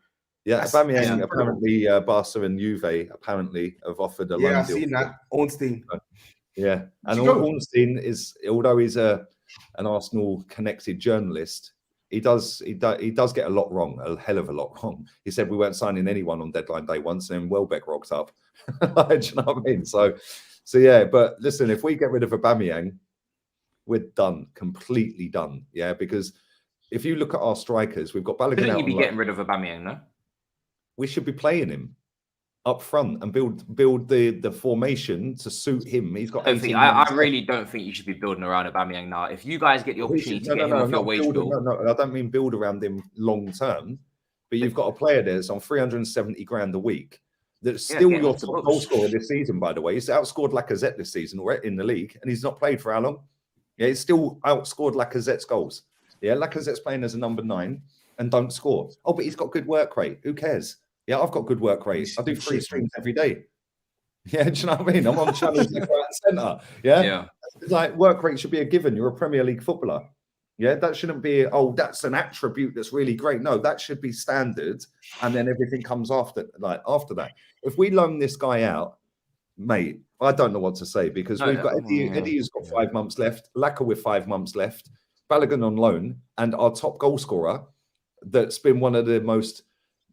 Yeah, Aubameyang apparently Barca and Juve apparently have offered a loan deal. I've seen that. Ornstein. Yeah, and Let's go. Ornstein is, although he's an Arsenal connected journalist, he does get a lot wrong, a hell of a lot wrong. He said we weren't signing anyone on deadline day once, and then Welbeck rocked up. Do you know what I mean? So yeah. But listen, if we get rid of Aubameyang, we're done, completely done. Yeah, because if you look at our strikers, we've got Balogun. Shouldn't you be getting rid of Aubameyang, no? We should be playing him up front and build the formation to suit him. He's got. I really don't think you should be building around Aubameyang now. If you guys get the opportunity to get him off your wage bill, I don't mean build around him long term, but you've got a player there that's on 370 grand a week. That's still your top goal scorer this season, by the way. He's outscored Lacazette this season in the league, and he's not played for how long? Yeah, he's still outscored Lacazette's goals. Yeah, Lacazette's playing as a number 9 and don't score. Oh, but he's got good work rate. Who cares? Yeah, I've got good work rate. I do 3 streams every day. Yeah, do you know what I mean? I'm on channels left, right, and centre. Yeah. It's like work rate should be a given. You're a Premier League footballer. Yeah, that shouldn't be, that's an attribute that's really great. No, that should be standard, and then everything comes after that. If we loan this guy out, mate, I don't know what to say, because we've got Eddie who's got 5 months left, Laka with 5 months left, Balogun on loan, and our top goal scorer that's been one of the most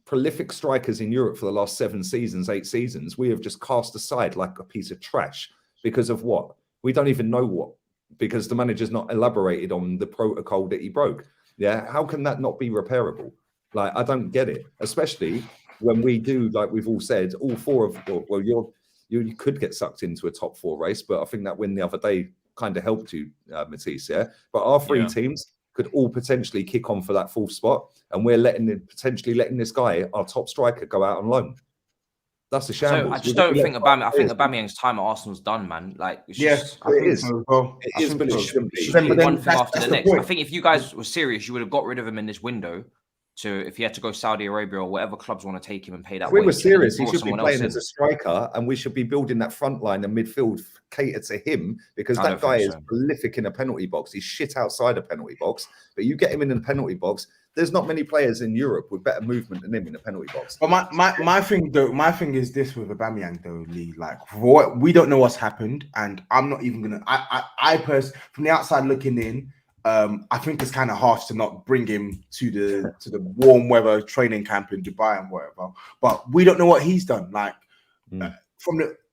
prolific strikers in Europe for the last 8 seasons, we have just cast aside like a piece of trash because of what? We don't even know what, because the manager's not elaborated on the protocol that he broke. Yeah, how can that not be repairable? Like, I don't get it, especially when we do, like we've all said, all 4 of, well, you could get sucked into a top 4 race, but I think that win the other day kind of helped you, Matisse, yeah? But our 3 teams could all potentially kick on for that 4th spot, and we're potentially letting this guy, our top striker, go out on loan. That's a shambles. So I just don't think I think Aubameyang's time at Arsenal's done, man. Like, it's just, I think it is. So well. It is, but it shouldn't be. One thing after the next. I think if you guys were serious, you would have got rid of him in this window. If he had to go Saudi Arabia or whatever clubs want to take him and pay that. If we were serious, he should be playing as a striker, and we should be building that front line and midfield cater to him, because that guy is prolific in a penalty box. He's shit outside a penalty box, but you get him in the penalty box. There's not many players in Europe with better movement than him in the penalty box. But my thing is this with Aubameyang though, Lee. Like, we don't know what's happened, and I'm not even gonna. I personally, from the outside looking in, I think it's kind of harsh to not bring him to the warm weather training camp in Dubai and whatever. But we don't know what he's done. Like,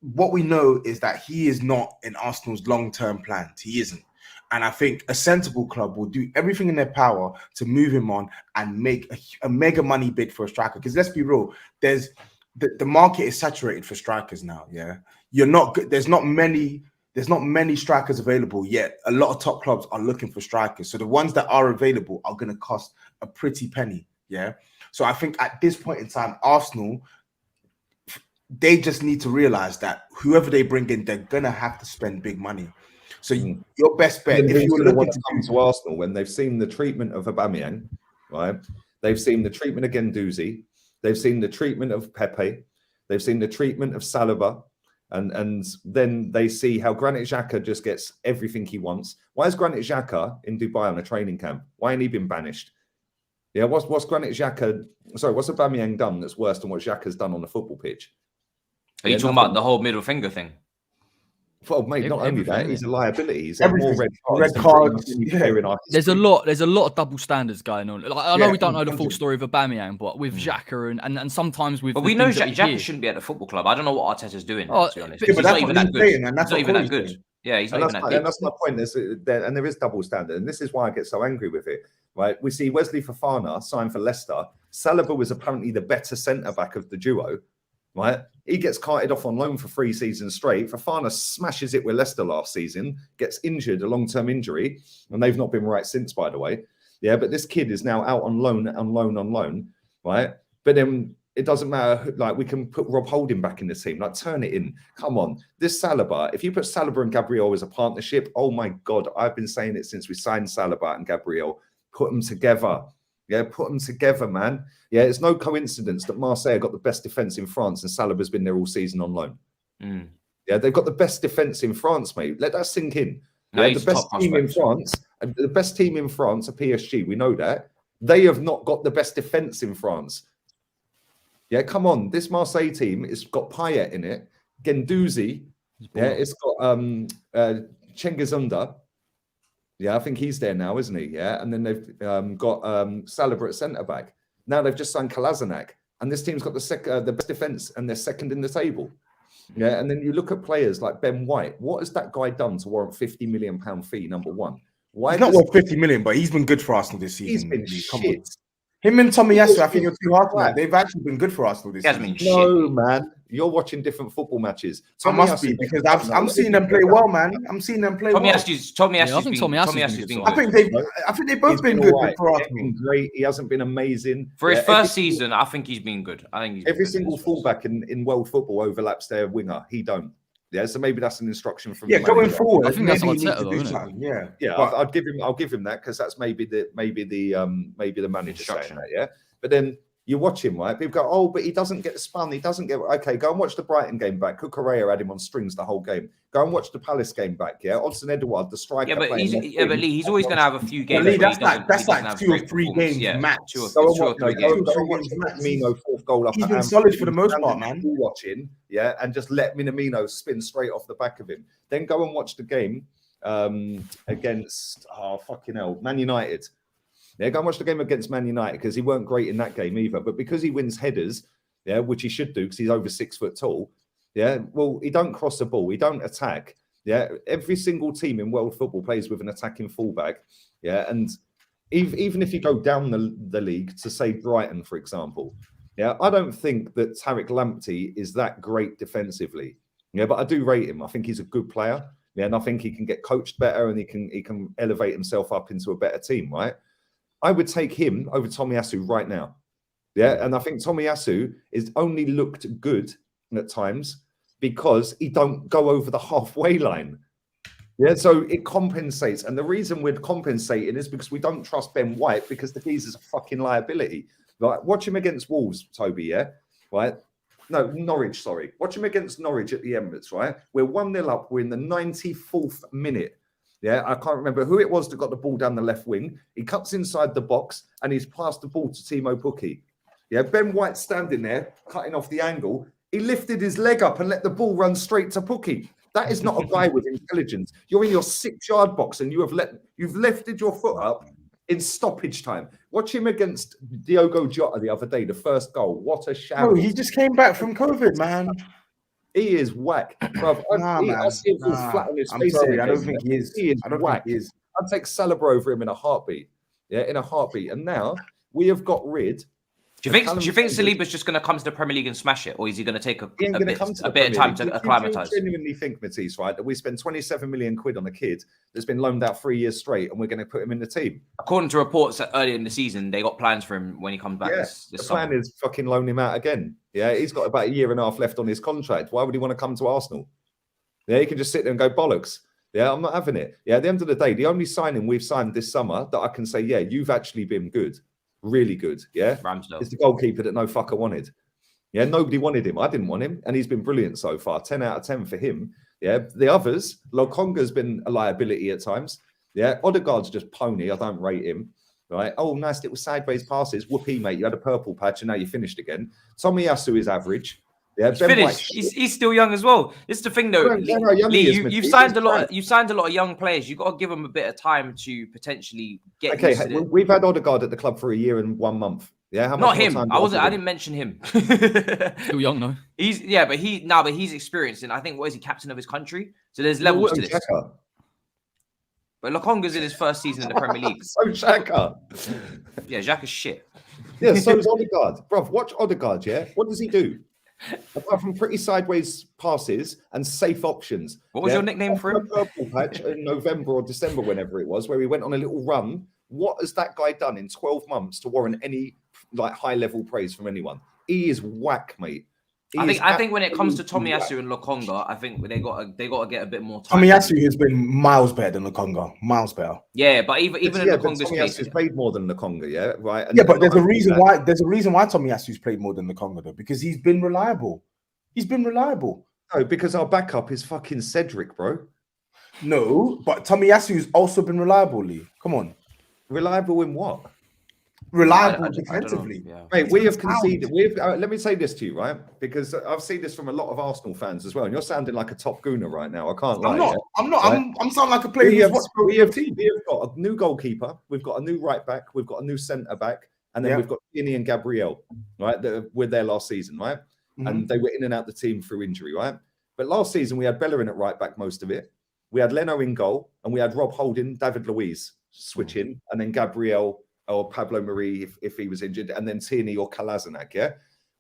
what we know is that he is not in Arsenal's long-term plans. He isn't. And I think a sensible club will do everything in their power to move him on and make a mega money bid for a striker. Because let's be real, the market is saturated for strikers now. Yeah, there's not many strikers available yet. A lot of top clubs are looking for strikers. So the ones that are available are going to cost a pretty penny. Yeah. So I think at this point in time, Arsenal, they just need to realize that whoever they bring in, they're going to have to spend big money. So your best bet, if you're looking to come to Arsenal, when they've seen the treatment of Aubameyang, right? They've seen the treatment of Guendouzi. They've seen the treatment of Pepe. They've seen the treatment of Saliba. And then they see how Granit Xhaka just gets everything he wants. Why is Granit Xhaka in Dubai on a training camp? Why ain't he been banished? Yeah, what's Granit Xhaka? Sorry, what's Aubameyang done that's worse than what Xhaka's done on the football pitch? Are you talking about the whole middle finger thing? Well, mate, not only that, he's a liability. He's had more red cards. There's a lot of double standards going on. Like, I know we don't know the full story of Aubameyang, but with Xhaka and sometimes with. But we know Xhaka shouldn't be at the football club. I don't know what Arteta's doing. To be honest, he's not even that good. He's not even that good. Yeah, he's not even that good. And that's my point. And there is double standard, and this is why I get so angry with it. Right? We see Wesley Fofana signed for Leicester. Saliba was apparently the better centre back of the duo. Right, he gets carted off on loan for 3 seasons straight. Fofana smashes it with Leicester last season, gets injured, a long-term injury, and they've not been right since, by the way. Yeah, but this kid is now out on loan, right? But then it doesn't matter. Like, we can put Rob Holding back in the team. Like, turn it in. Come on, this Saliba. If you put Saliba and Gabriel as a partnership, oh my God, I've been saying it since we signed Saliba and Gabriel. Put them together. Yeah, put them together, man. Yeah, it's no coincidence that Marseille got the best defence in France and Saliba's been there all season on loan. Yeah, they've got the best defence in France, mate. Let that sink in. No, the best team in France, and the best team in France are PSG. We know that. They have not got the best defence in France. Yeah, come on. This Marseille team has got Payet in it, Guendouzi, Yeah, it's got Chengizunda. Yeah, I think he's there now, isn't he? Yeah, and then they've got Saliba at centre back. Now they've just signed Kolasinac, and this team's got the best defence, and they're second in the table. Yeah, and then you look at players like Ben White. What has that guy done to warrant £50 million fee? Number one, he's not worth 50 million, but he's been good for Arsenal this season. He's been shit. Him and Tomiyasu, I think you're too hard for that. They've actually been good for Arsenal this season. No, man. You're watching different football matches. I must be, because I'm seeing them play well, man. I'm seeing them play well. Tomiyasu's been good. I think they've both been good for Arsenal. He's been great. He hasn't been amazing. For his first season, I think he's been good. I think every single fullback in world football overlaps their winger. He don't. Yeah, so maybe that's an instruction from going forward. I think that's Arteta, isn't it? Yeah. I'll give him that, because that's maybe the manager saying that. Yeah, but then you watch him, right? People go, oh, but he doesn't get spun. He doesn't get. Okay, go and watch the Brighton game back. Cucurella had him on strings the whole game. Go and watch the Palace game back. Yeah, Odson Edouard, the striker. Yeah, but Lee, he's always going to have a few games. Lee, that's like 2 or 3 games max. Two or three games. Go watch Minamino fourth goal up. He's been solid for the most part, man. Watching, yeah, and just let Minamino spin straight off the back of him. Then go and watch the game against Man United. Yeah, go and watch the game against Man United, because he weren't great in that game either. But because he wins headers, yeah, which he should do because he's over 6 foot tall. Yeah, well, he don't cross the ball, he don't attack. Yeah, every single team in world football plays with an attacking fullback. Yeah, and even if you go down the league to say Brighton, for example, yeah, I don't think that Tariq Lamptey is that great defensively. Yeah, but I do rate him. I think he's a good player. Yeah, and I think he can get coached better, and he can elevate himself up into a better team, right? I would take him over Tomiyasu right now. Yeah, and I think Tomiyasu is only looked good at times because he don't go over the halfway line. Yeah, so it compensates. And the reason we're compensating is because we don't trust Ben White, because the geezer's a fucking liability. Like, watch him against Wolves, Toby, yeah? Right? No, Norwich, sorry. Watch him against Norwich at the Emirates, right? We're 1-0 up. We're in the 94th minute. Yeah, I can't remember who it was that got the ball down the left wing. He cuts inside the box and he's passed the ball to Timo Pukki. Yeah, Ben White standing there, cutting off the angle. He lifted his leg up and let the ball run straight to Pukki. That is not a guy with intelligence. You're in your 6-yard box and you've lifted your foot up in stoppage time. Watch him against Diogo Jota the other day, the first goal. What a shout. Oh, he just came back from COVID, man. He is whack. Bro, I see him fall flat on his face. I don't think he is. He is whack. I'd take Saliba over him in a heartbeat. Yeah, in a heartbeat. And now we have got rid. Do you think Saliba's just going to come to the Premier League and smash it, or is he going to take a bit of time to acclimatise? I genuinely think, Matisse, right, that we spend 27 million quid on a kid that's been loaned out 3 years straight, and we're going to put him in the team. According to reports earlier in the season, they got plans for him when he comes back. Yeah, this the plan is fucking loan him out again. Yeah, he's got about 1.5 years left on his contract. Why would he want to come to Arsenal? Yeah, he can just sit there and go bollocks. Yeah, I'm not having it. Yeah, at the end of the day, the only signing we've signed this summer that I can say, yeah, you've actually been good. Really good, yeah. Ramsdale. It's the goalkeeper that no fucker wanted. Yeah, nobody wanted him. I didn't want him, and he's been brilliant so far. 10 out of 10 for him. Yeah, the others, Lokonga's been a liability at times. Yeah, Odegaard's just pony. I don't rate him. Right? Oh, nice little sideways passes. Whoopee, mate. You had a purple patch, and now you're finished again. Tomiyasu is average. Yeah, he's finished. He's still young as well. This is the thing, though. Lee, you've signed a lot. You've signed a lot of young players. You've got to give them a bit of time to potentially get. Okay, we've had Odegaard at the club for 1 year and 1 month. Yeah, how much? Not him. I didn't mention him. Still young, though. But he's experienced, and I think what is he, captain of his country? So there's levels to this. But Lokonga's in his first season in the Premier League. So Xhaka. Yeah, Xhaka's shit. Yeah, so is Odegaard. Bro, watch Odegaard, yeah? What does he do? Apart from pretty sideways passes and safe options. What was your nickname for him? Purple patch in November or December, whenever it was, where he went on a little run. What has that guy done in 12 months to warrant any high-level praise from anyone? He is whack, mate. I think when it comes to Tomiyasu and Lokonga, I think they got to get a bit more time. Tomiyasu has been miles better than Lokonga. Miles better. Yeah, but even in Lokonga's case, Tomiyasu's played more than Lokonga, yeah, right. And but there's a reason why. There's a reason why Tomiyasu's played more than Lokonga, though, because he's been reliable. He's been reliable. No, because our backup is fucking Cedric, bro. No, but Tomiyasu's also been reliable, Lee. Come on. Reliable in what? reliable I don't know. defensively. Yeah. Mate, we have conceded. Let me say this to you, right? Because I've seen this from a lot of Arsenal fans as well. And you're sounding like a top gooner right now. I can't lie. I'm not. Right? I'm sounding like a player We who's have watched team. got a new goalkeeper. We've got a new right back. We've got a new centre back. And then we've got Tierney and Gabriel, right? That were there last season, right? And they were in and out the team through injury, right? But last season, we had Bellerin at right back most of it. We had Leno in goal, and we had Rob Holding, David Luiz switching, and then Gabriel or Pablo Mari if he was injured, and then Tierney or Kolasinac, yeah?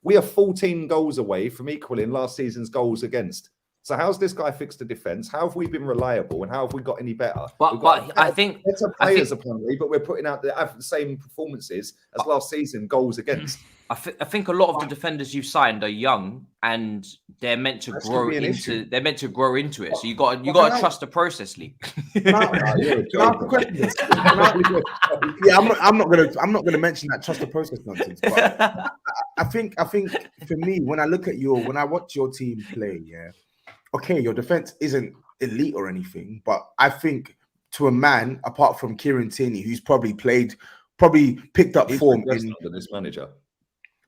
We are 14 goals away from equaling last season's goals against. So how's this guy fixed the defence? How have we been reliable, and how have we got any better? But I think better players apparently, but we're putting out the same performances as last season, goals against. I think a lot of the defenders you've signed are young and they're meant to grow into. They're meant to grow into it. So you got to trust the process, Lee. I'm not gonna mention that trust the process nonsense. But I think for me, when I watch your team play, yeah. Okay, your defense isn't elite or anything, but I think to a man, apart from Kieran Tierney, who's probably picked up form in this manager,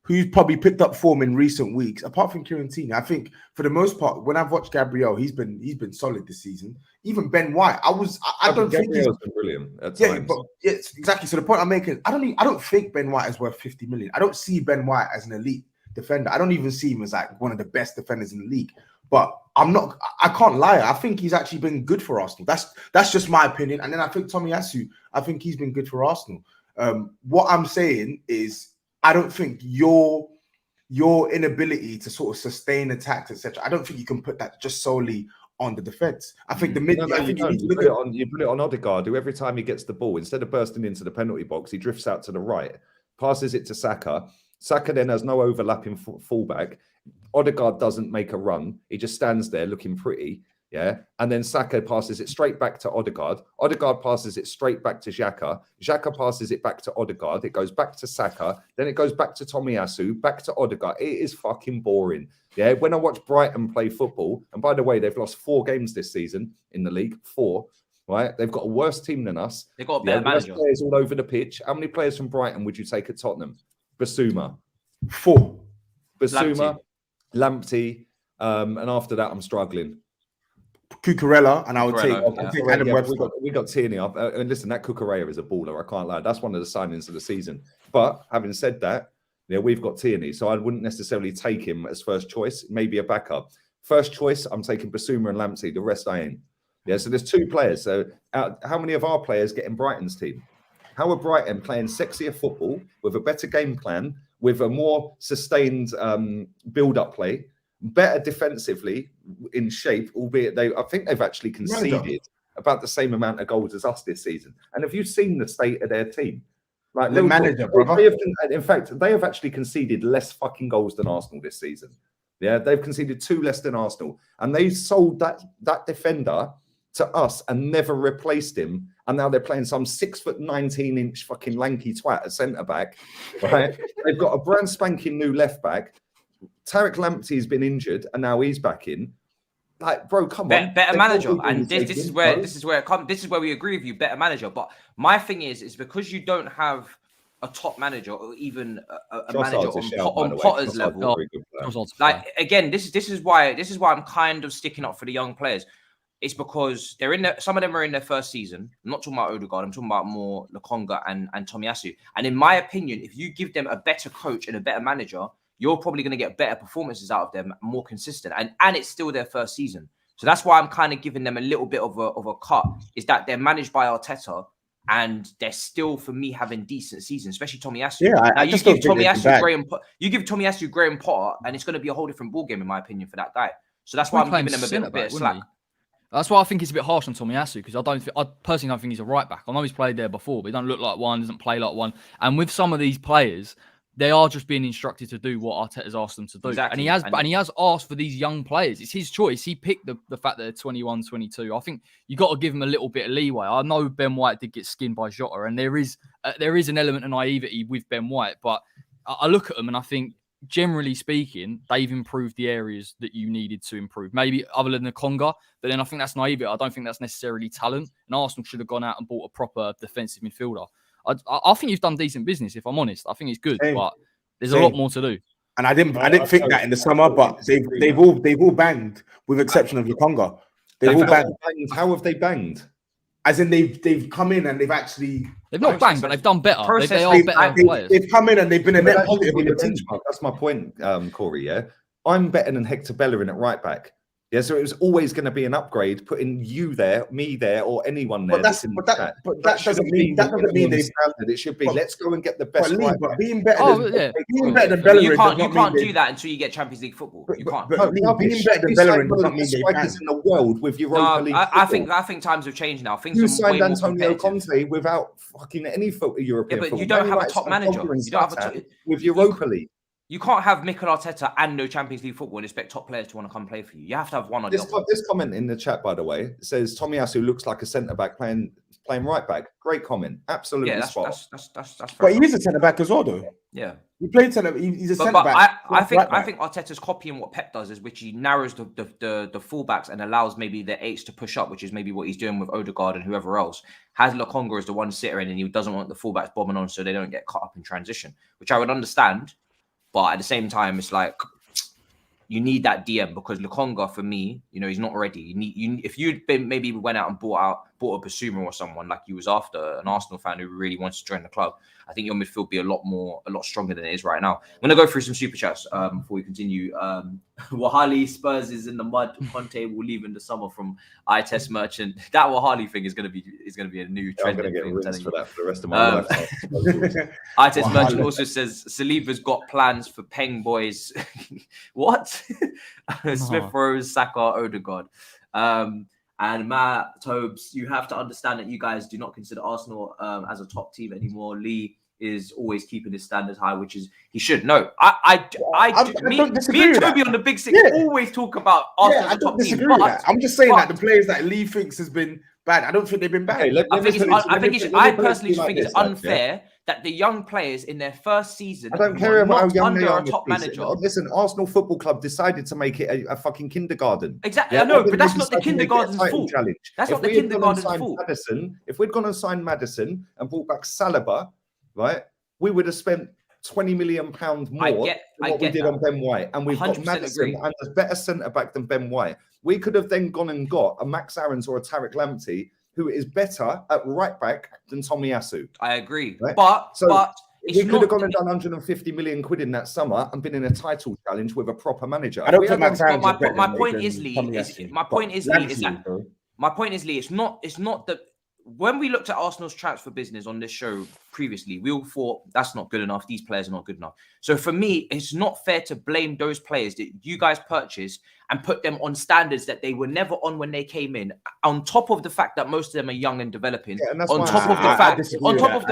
who's probably picked up form in recent weeks. Apart from Kieran Tierney, I think for the most part, when I've watched Gabriel, he's been solid this season. Even Ben White, I don't think Gabriel's been brilliant at times. But it's exactly. So the point I'm making, I don't think Ben White is worth 50 million. I don't see Ben White as an elite defender. I don't even see him as like one of the best defenders in the league. But I can't lie. I think he's actually been good for Arsenal. That's just my opinion. And then I think Tomiyasu, I think he's been good for Arsenal. What I'm saying is, I don't think your inability to sort of sustain attacks, etc. I don't think you can put that just solely on the defense. I think you put it on Odegaard, who every time he gets the ball, instead of bursting into the penalty box, he drifts out to the right, passes it to Saka. Saka then has no overlapping fullback. Odegaard doesn't make a run. He just stands there looking pretty, yeah? And then Saka passes it straight back to Odegaard. Odegaard passes it straight back to Xhaka. Xhaka passes it back to Odegaard. It goes back to Saka. Then it goes back to Tomiyasu, back to Odegaard. It is fucking boring, yeah? When I watch Brighton play football, and by the way, they've lost 4 games this season in the league, 4, right? They've got a worse team than us. They've got a better manager. Players all over the pitch. How many players from Brighton would you take at Tottenham? Basuma. 4. Basuma. Lamptey, and after that, I'm struggling. Cucurella, and I would take Adam Webster. We got Tierney up. And listen, that Cucurella is a baller. I can't lie. That's one of the signings of the season. But having said that, yeah, we've got Tierney, so I wouldn't necessarily take him as first choice. Maybe a backup. First choice, I'm taking Basuma and Lamptey. The rest I ain't. Yeah, so there's 2 players. So how many of our players get in Brighton's team? How are Brighton playing sexier football with a better game plan, with a more sustained build-up play, better defensively in shape, albeit I think they've actually conceded about the same amount of goals as us this season. And have you seen the state of their team? Like the manager, brother. In fact, they have actually conceded less fucking goals than Arsenal this season. Yeah, they've conceded 2 less than Arsenal. And they sold that defender to us and never replaced him. And now they're playing some 6'19" fucking lanky twat at centre back. Right? They've got a brand spanking new left back. Tarek Lamptey's been injured, and now he's back in. Like, bro, come on. Better manager, and this is where we agree with you. Better manager, but my thing is because you don't have a top manager or even a manager on Potter's level. Like again, this is why I'm kind of sticking up for the young players. It's because some of them are in their first season. I'm not talking about Odegaard. I'm talking about more Lokonga and Tomiyasu. And in my opinion, if you give them a better coach and a better manager, you're probably going to get better performances out of them, more consistent. And it's still their first season. So that's why I'm kind of giving them a little bit of a cut, is that they're managed by Arteta and they're still, for me, having decent seasons, especially Tomiyasu. Yeah, you give Tomiyasu Graham Potter, and it's going to be a whole different ballgame, in my opinion, for that guy. So that's why I'm giving them a bit of slack. That's why I think it's a bit harsh on Tomiyasu, because I personally don't think he's a right back. I know he's played there before, but he don't look like one, doesn't play like one. And with some of these players, they are just being instructed to do what Arteta's asked them to do. Exactly. And he has asked for these young players. It's his choice. He picked the fact that they're 21, 22. I think you got to give him a little bit of leeway. I know Ben White did get skinned by Jota, and there is an element of naivety with Ben White, but I look at them and I think, generally speaking, they've improved the areas that you needed to improve. Maybe other than the Conga, but then I think that's naivety. I don't think that's necessarily talent. And Arsenal should have gone out and bought a proper defensive midfielder. I think you've done decent business, if I'm honest. I think it's good, but there's a Same. lot more to do. And I didn't think that in the summer, but they've all banged, with exception of Lukonga. They've all banged. How have they banged? As in they've come in and they've not banged, but they've done better. They are better players. They've come in and they've been a net positive on the team. That's my point, Corey. Yeah, I'm better than Hector Bellerin at right back. Yeah, so it was always going to be an upgrade, putting you there, me there, or anyone there. But that doesn't mean they standard. It should be let's go and get the best. But being better than Bellerin, you can't do that until you get Champions League football. You can't. Being better than Bellerin doesn't mean strikers in the world with Europa League. I think times have changed now. Things you are signed way Antonio more Conte without fucking any European. Yeah, but you don't have a top manager. You don't have with Europa League. You can't have Mikel Arteta and no Champions League football and expect top players to want to come play for you. You have to have one or the other. This comment in the chat, by the way, says Tomiyasu looks like a centre back playing right back. Great comment, absolutely spot. That's but he is a centre back as well, though. Yeah, he played centre. He's a centre back. I think Arteta's copying what Pep does, is which he narrows the fullbacks and allows maybe the eights to push up, which is maybe what he's doing with Odegaard and whoever else. Has Lukonga as the one sitter in, and he doesn't want the fullbacks bombing on so they don't get cut up in transition, which I would understand. But at the same time, it's like you need that DM, because Lukonga, for me, he's not ready. If you'd been maybe went out and bought a Basuma or someone like you was after, an Arsenal fan who really wants to join the club, I think your midfield would be a lot stronger than it is right now. I'm gonna go through some super chats before we continue. Wahali Spurs is in the mud. Conte will leave in the summer from eye test merchant. That Wahali thing is gonna be a new trend. I'm gonna get rinsed for that for the rest of my life. Eye test merchant also says Saliba's got plans for Peng boys. What? Smith Rose, Saka, Odegaard. And Matt Tobes, you have to understand that you guys do not consider Arsenal as a top team anymore. Lee is always keeping his standards high, which is he should. No, me and Toby on the Big Six always talk about Arsenal as a top team. I'm just saying that the players that Lee thinks has been bad, I don't think they've been bad. I personally think it's unfair that the young players in their first season, I don't care about how young they are. A top manager. Listen, Arsenal Football Club decided to make it a fucking kindergarten. Exactly, I know, but that's not the kindergarten's fault. That's not the kindergarten's fault. If we'd gone and signed Maddison and brought back Saliba, right, we would have spent £20 million more than what we did on Ben White, and we've got Maddison and a better centre back than Ben White. We could have then gone and got a Max Aarons or a Tariq Lamptey, who is better at right back than Tomiyasu. I agree, right? but we could have gone and done 150 million quid in that summer and been in a title challenge with a proper manager. I don't think Max Aarons. My point is, Lee, it's not that. When we looked at Arsenal's transfer business on this show previously, we all thought that's not good enough. These players are not good enough. So for me, it's not fair to blame those players that you guys purchased and put them on standards that they were never on when they came in. On top of the fact that most of them are young and developing. On top of the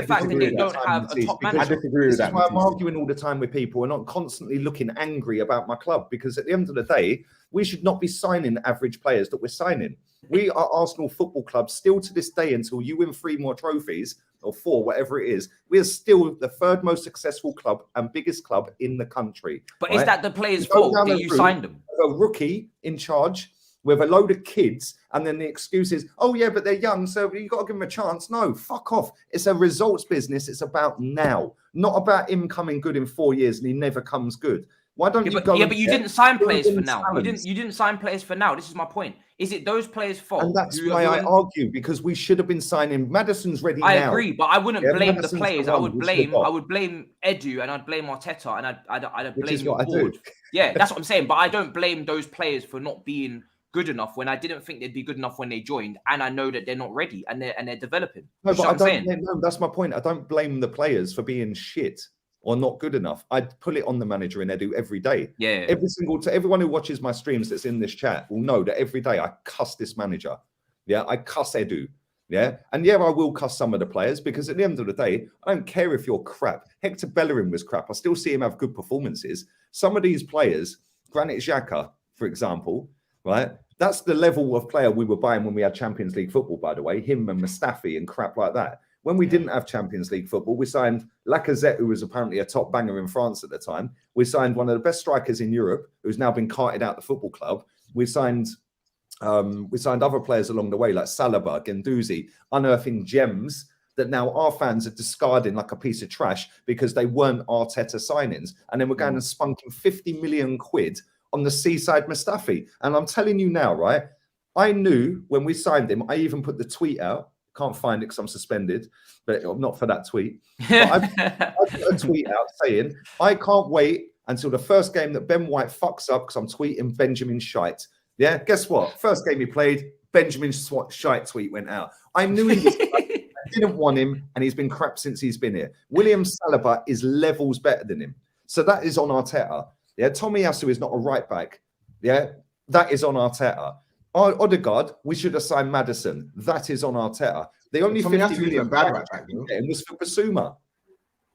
fact that they don't have a top manager. I disagree with that. That's why I'm arguing all the time with people and not constantly looking angry about my club, because at the end of the day, we should not be signing average players that we're signing. We are Arsenal Football Club still to this day, until you win 3 more trophies or 4, whatever it is. We are still the 3rd most successful club and biggest club in the country. But right? Is that the players' fault that you signed them? A rookie in charge with a load of kids, and then the excuse is, oh yeah, but they're young, so you got to give them a chance. No, fuck off. It's a results business. It's about now, not about him coming good in 4 years and he never comes good. Why don't you go? Yeah, but you didn't sign players for now. You didn't sign players for now. This is my point. Is it those players' fault? And that's why I argue, because we should have been signing. Madison's ready now. I agree, but I wouldn't blame the players. I would blame Edu, and I'd blame Arteta, and I'd blame the board. Yeah, that's what I'm saying. But I don't blame those players for not being good enough when I didn't think they'd be good enough when they joined, and I know that they're not ready and they're developing. No, but no, that's my point. I don't blame the players for being shit or not good enough. I'd pull it on the manager and Edu every day. Yeah. Everyone who watches my streams that's in this chat will know that every day I cuss this manager. Yeah, I cuss Edu. Yeah, and yeah, I will cuss some of the players, because at the end of the day, I don't care if you're crap. Hector Bellerin was crap. I still see him have good performances. Some of these players, Granit Xhaka, for example, right? That's the level of player we were buying when we had Champions League football, by the way, him and Mustafi and crap like that. When we didn't have Champions League football, we signed Lacazette, who was apparently a top banger in France at the time. We signed one of the best strikers in Europe, who's now been carted out the football club. We signed other players along the way, like Saliba, Guendouzi, unearthing gems that now our fans are discarding like a piece of trash because they weren't Arteta signings. And then we're going and spunking 50 million quid on the Seaside Mustafi. And I'm telling you now, right? I knew when we signed him, I even put the tweet out. Can't find it because I'm suspended, but not for that tweet. But I put a tweet out saying, I can't wait until the first game that Ben White fucks up because I'm tweeting Benjamin Shite. Yeah, guess what? First game he played, Benjamin Shite tweet went out. I knew he was I didn't want him, and he's been crap since he's been here. William Saliba is levels better than him. So that is on Arteta. Yeah, Tomiyasu is not a right back. Yeah, that is on Arteta. Odegaard, we should have signed Maddison. That is on Arteta. The only 50 million bad right back was for Basuma.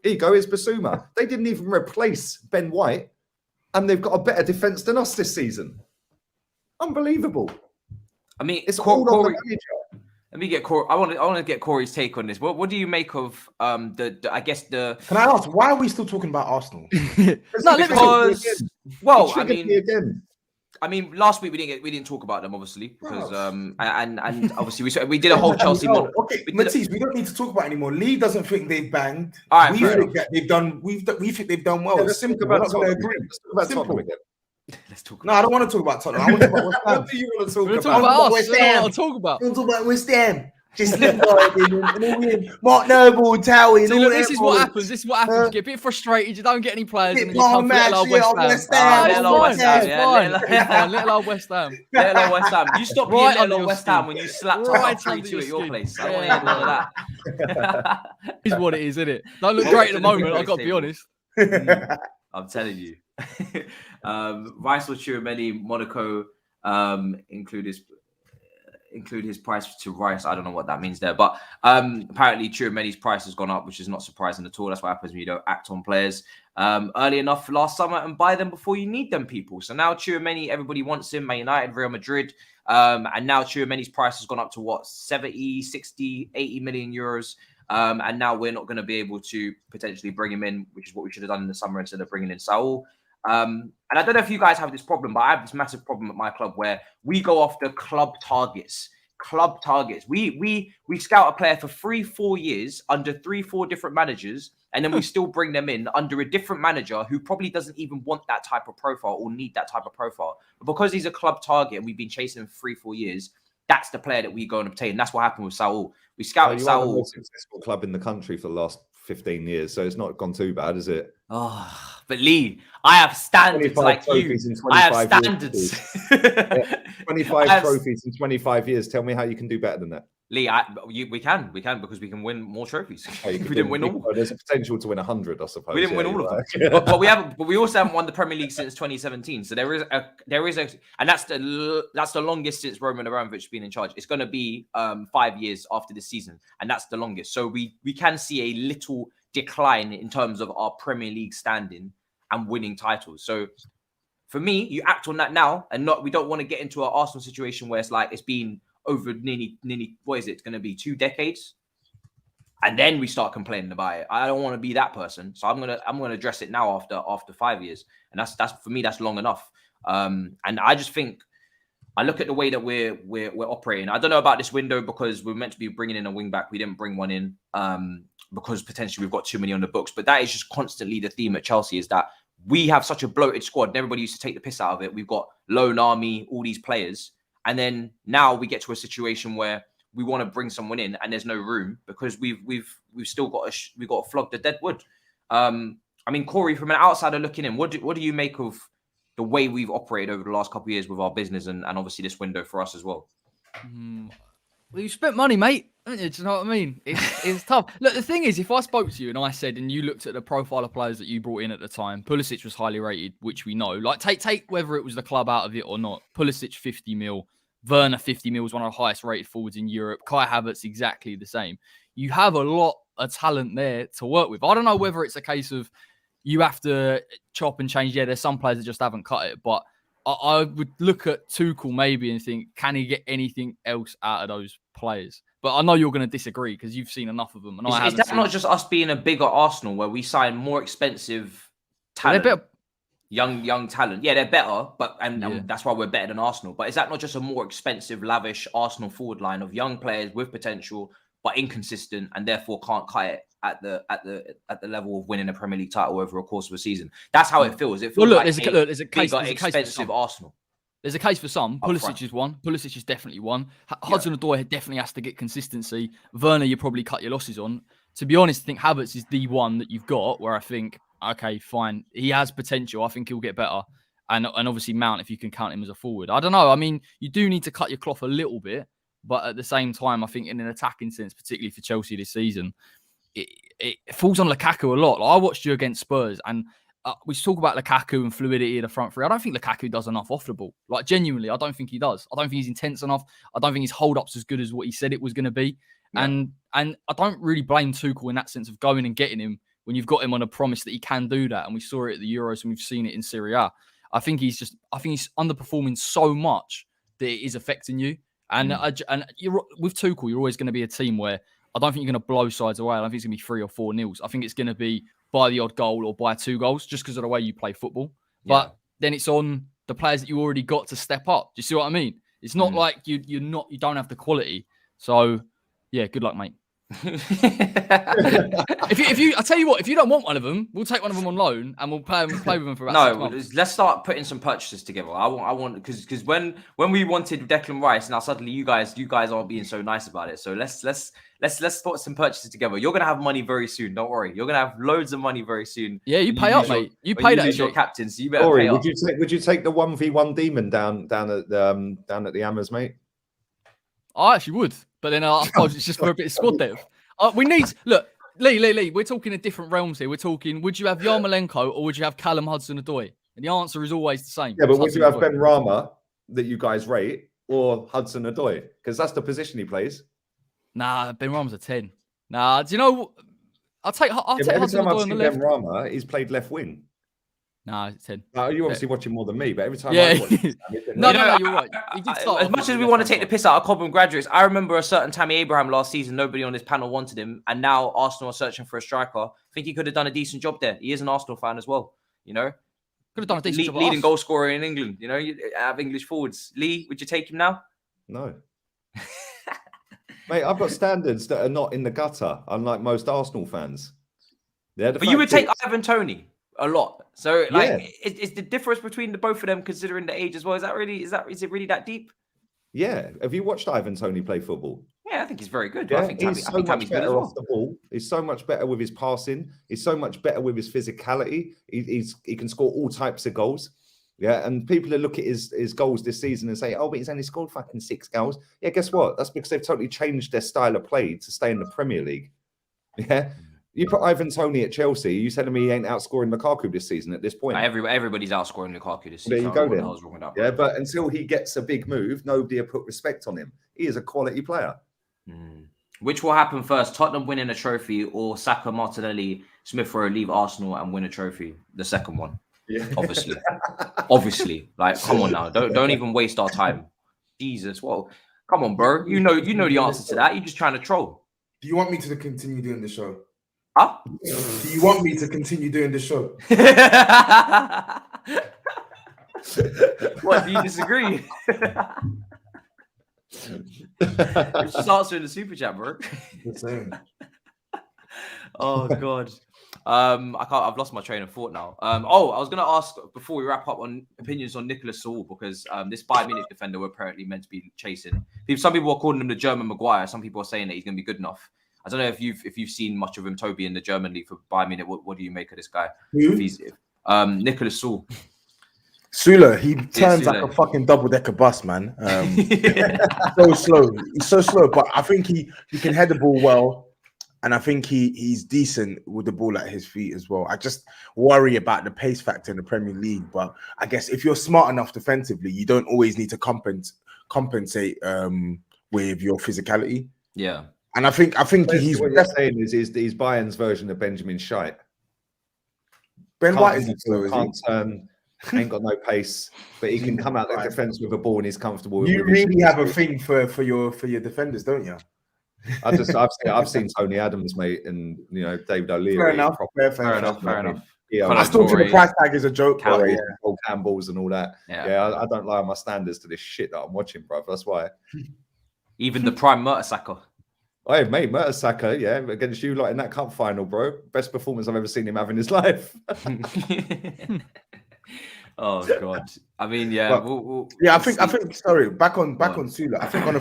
Here you go, it's Basuma. They didn't even replace Ben White, and they've got a better defense than us this season. Unbelievable. I mean, it's all on the manager. Let me get Corey. I want to get Corey's take on this. What do you make of I guess the? Can I ask why are we still talking about Arsenal? I mean, last week we didn't talk about them obviously because and obviously we did a whole Chelsea. Okay, Matisse, we don't need to talk about it anymore. Lee doesn't think they've banged. All right, we think that they've done. We think they've done well. Yeah, let's talk about Tottenham again. Let's talk. No, I don't want to talk about Tottenham. I want to talk about West Ham. What do you want to talk about? West Ham. We'll talk about. We'll talk about West Ham. Just Mark Noble, Towie. This is what happens. This is what happens. You get a bit frustrated. You don't get any players, and then you come for little old West Ham. Little old West Ham. Little old West Ham. You stop being little old West Ham when you slapped 3-2 at your place. I don't want to hear none of that. Is what it is, isn't it? Don't look great at the moment. I've got to be honest. I'm telling you. Rice or Chouameni, Monaco include his price to Rice. I don't know what that means there, but apparently Chouameni's price has gone up, which is not surprising at all. That's what happens when you don't act on players early enough for last summer and buy them before you need them, people. So now Chouameni, everybody wants him. Man United, Real Madrid, and now Chouameni's price has gone up to what, 70, 60, 80 million euros. And now we're not going to be able to potentially bring him in, which is what we should have done in the summer instead of bringing in Saul. And I don't know if you guys have this problem, but I have this massive problem at my club where we go after club targets. We scout a player for 3-4 years under 3-4 different managers, and then we still bring them in under a different manager who probably doesn't even want that type of profile or need that type of profile. But because he's a club target and we've been chasing him for 3-4 years, that's the player that we go and obtain. And that's what happened with Saul. We scouted Saul. The most successful club in the country for the last 15 years, so it's not gone too bad, is it? Oh, but Lee, I have standards like you. I have standards. 25 trophies in 25 years. Tell me how you can do better than that. Lee, we can because we can win more trophies. We didn't win all. There's a potential to win 100, I suppose. We didn't win all of them, but we also haven't won the Premier League since 2017. So there is a, and that's the longest since Roman Abramovich has been in charge. It's going to be 5 years after this season, and that's the longest. So we can see a little decline in terms of our Premier League standing and winning titles. So for me, you act on that now, and we don't want to get into an Arsenal situation where it's like it's been over nearly what is it going to be 2 decades, and then we start complaining about it. I don't want to be that person, so I'm gonna address it now after 5 years, and that's for me, that's long enough. And I just think I look at the way that we're operating. I don't know about this window because we're meant to be bringing in a wing back. We didn't bring one in because potentially we've got too many on the books. But that is just constantly the theme at Chelsea, is that we have such a bloated squad and everybody used to take the piss out of it. We've got loan army, all these players. And then now we get to a situation where we want to bring someone in and there's no room because we've still got to flog the dead wood. I mean, Corey, from an outsider looking in, what do you make of the way we've operated over the last couple of years with our business and obviously this window for us as well? Well, you spent money, mate. Do you know what I mean? It's tough. Look, the thing is, if I spoke to you and I said, and you looked at the profile of players that you brought in at the time, Pulisic was highly rated, which we know. Like, take whether it was the club out of it or not. Pulisic 50 mil, Werner 50 mil is one of the highest rated forwards in Europe. Kai Havertz exactly the same. You have a lot of talent there to work with. I don't know whether it's a case of you have to chop and change. Yeah, there's some players that just haven't cut it, but I would look at Tuchel maybe and think, can he get anything else out of those players? But I know you're going to disagree because you've seen enough of them. And is that not just us being a bigger Arsenal where we sign more expensive talent? They're better. Young talent. Yeah, they're better, and that's why we're better than Arsenal. But is that not just a more expensive, lavish Arsenal forward line of young players with potential, but inconsistent, and therefore can't cut it at the level of winning a Premier League title over a course of a season. That's how it feels. It feels Well, look, like there's a case, bigger, expensive Arsenal. There's a case for some. Up Pulisic is one. Pulisic is definitely one. Hudson-Odoi definitely has to get consistency. Werner, you probably cut your losses on. To be honest, I think Havertz is the one that you've got where I think, okay, fine. He has potential. I think he'll get better. And obviously Mount, if you can count him as a forward. I don't know. I mean, you do need to cut your cloth a little bit. But at the same time, I think in an attacking sense, particularly for Chelsea this season, it falls on Lukaku a lot. Like, I watched you against Spurs, and we talk about Lukaku and fluidity of the front three. I don't think Lukaku does enough off the ball. Like, genuinely, I don't think he does. I don't think he's intense enough. I don't think his hold-up's as good as what he said it was going to be. Yeah. And I don't really blame Tuchel in that sense of going and getting him when you've got him on a promise that he can do that. And we saw it at the Euros, and we've seen it in Serie A. I think he's underperforming so much that it is affecting you. And with Tuchel, you're always going to be a team where I don't think you're going to blow sides away. I don't think it's going to be 3 or 4 nils. I think it's going to be by the odd goal or by 2 goals just because of the way you play football. But then it's on the players that you already got to step up. Do you see what I mean? It's not like you don't have the quality. So yeah, good luck, mate. if you, I tell you what, if you don't want one of them, we'll take one of them on loan and we'll play with them for about 6 months. Let's start putting some purchases together. I want because when we wanted Declan Rice, now suddenly you guys aren't being so nice about it. So let's put some purchases together. You're gonna have money very soon. Don't worry. You're gonna have loads of money very soon. Yeah, you pay up, mate. You pay that. Your captain, so you better pay up. Would you take the 1v1 demon down at the Hammers, mate? I actually would, but then I suppose it's just for a bit of squad depth. We need Lee. We're talking in different realms here. We're talking. Would you have Yarmolenko or would you have Callum Hudson-Odoi? And the answer is always the same. Yeah, but would you have Ben Rama that you guys rate or Hudson-Odoi? Because that's the position he plays. Nah, Ben Rama's a 10. Nah, do you know? I'll take Hudson-Odoi on the left. Ben Rama, he's played left wing. Nah, it's 10. You're obviously watching more than me, but every time I watch it, no, you're right. As much as we want to take the piss out of Cobham graduates, I remember a certain Tammy Abraham last season. Nobody on this panel wanted him, and now Arsenal are searching for a striker. I think he could have done a decent job there. He is an Arsenal fan as well, you know. Could have done a decent job. Leading goal scorer in England, you know. You have English forwards. Lee, would you take him now? No. Mate, I've got standards that are not in the gutter, unlike most Arsenal fans. But you would take Ivan Toney a lot. So, is the difference between the both of them, considering the age as well? Is it really that deep? Yeah. Have you watched Ivan Toney play football? Yeah, I think he's very good. Yeah, I think Tammy's better off the ball. He's so much better with his passing. He's so much better with his physicality. He can score all types of goals. Yeah, and people that look at his goals this season and say, oh, but he's only scored fucking 6 goals. Yeah, guess what? That's because they've totally changed their style of play to stay in the Premier League. Yeah. You put Ivan Toney at Chelsea, you telling me he ain't outscoring Lukaku this season at this point? Everybody's outscoring Lukaku this season. There you go then. Yeah, but until he gets a big move, nobody will put respect on him. He is a quality player. Which will happen first? Tottenham winning a trophy or Saka, Martinelli, Smith Rowe leave Arsenal and win a trophy? The second one. Yeah. Obviously. Like, come on now. Don't even waste our time. Jesus. Well, come on, bro. You know the answer to that. You're just trying to troll. Do you want me to continue doing the show? Huh? Do you want me to continue doing the show? What, do you disagree? Just answer in the super chat, bro. Oh god. I've lost my train of thought now. I was gonna ask before we wrap up on opinions on Nicholas Saul, because this Bayern Munich defender we're apparently meant to be chasing. Some people are calling him the German Maguire. Some people are saying that he's gonna be good enough. I don't know if you've seen much of him, Toby, in the German league for Bayern Munich. What do you make of this guy? Nicholas Saul. Sula, he turns like a fucking double-decker bus, man. So slow. He's so slow, but I think he can head the ball well, and I think he's decent with the ball at his feet as well. I just worry about the pace factor in the Premier League, but I guess if you're smart enough defensively, you don't always need to compensate with your physicality. Yeah. And I think he's what you're saying is he's Bayern's version of Benjamin Scheidt. Ben White is slow, can't turn, ain't got no pace, but he can come out the defense with a ball and he's comfortable. You really have a thing for your defenders, don't you? I've seen Tony Adams, mate, and David O'Leary. Fair enough. Yeah, I still think the price tag is a joke. Campbells and all that. Yeah, I don't lie on my standards to this shit that I'm watching, bro. That's why. Even the prime Mertesacker. Hey, mate, Mertesacker, yeah, against you lot in that cup final, bro. Best performance I've ever seen him have in his life. Oh God! I mean, yeah, well, I think. Sorry, back on Sula. I think on a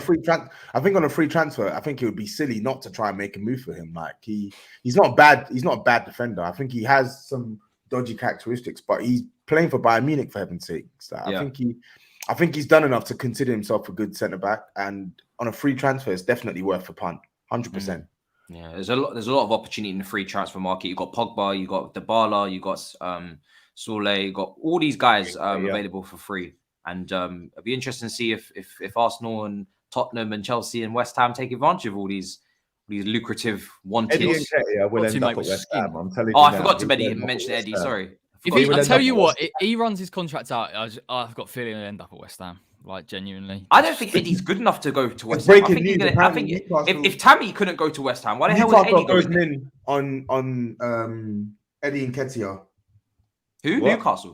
free transfer, I think it would be silly not to try and make a move for him. Like he's not bad. He's not a bad defender. I think he has some dodgy characteristics, but he's playing for Bayern Munich for heaven's sake. So I think he's done enough to consider himself a good centre back. And on a free transfer, it's definitely worth a punt. 100%. Yeah, there's a lot of opportunity in the free transfer market. You got Pogba, you got Dybala, you got Soule, you got all these guys available for free. And it'll be interesting to see if Arsenal and Tottenham and Chelsea and West Ham take advantage of all these lucrative wanted. Eddie Nketiah will end up at West Ham. I'm telling you. Oh, I forgot to mention Eddie. Sorry. I tell you what, he runs his contract out. I've got a feeling he'll end up at West Ham. Like genuinely, I don't think Eddie's good enough to go to West Ham. I think if Tammy couldn't go to West Ham, why the hell was Eddie going in on Eddie Nketiah? Who? What?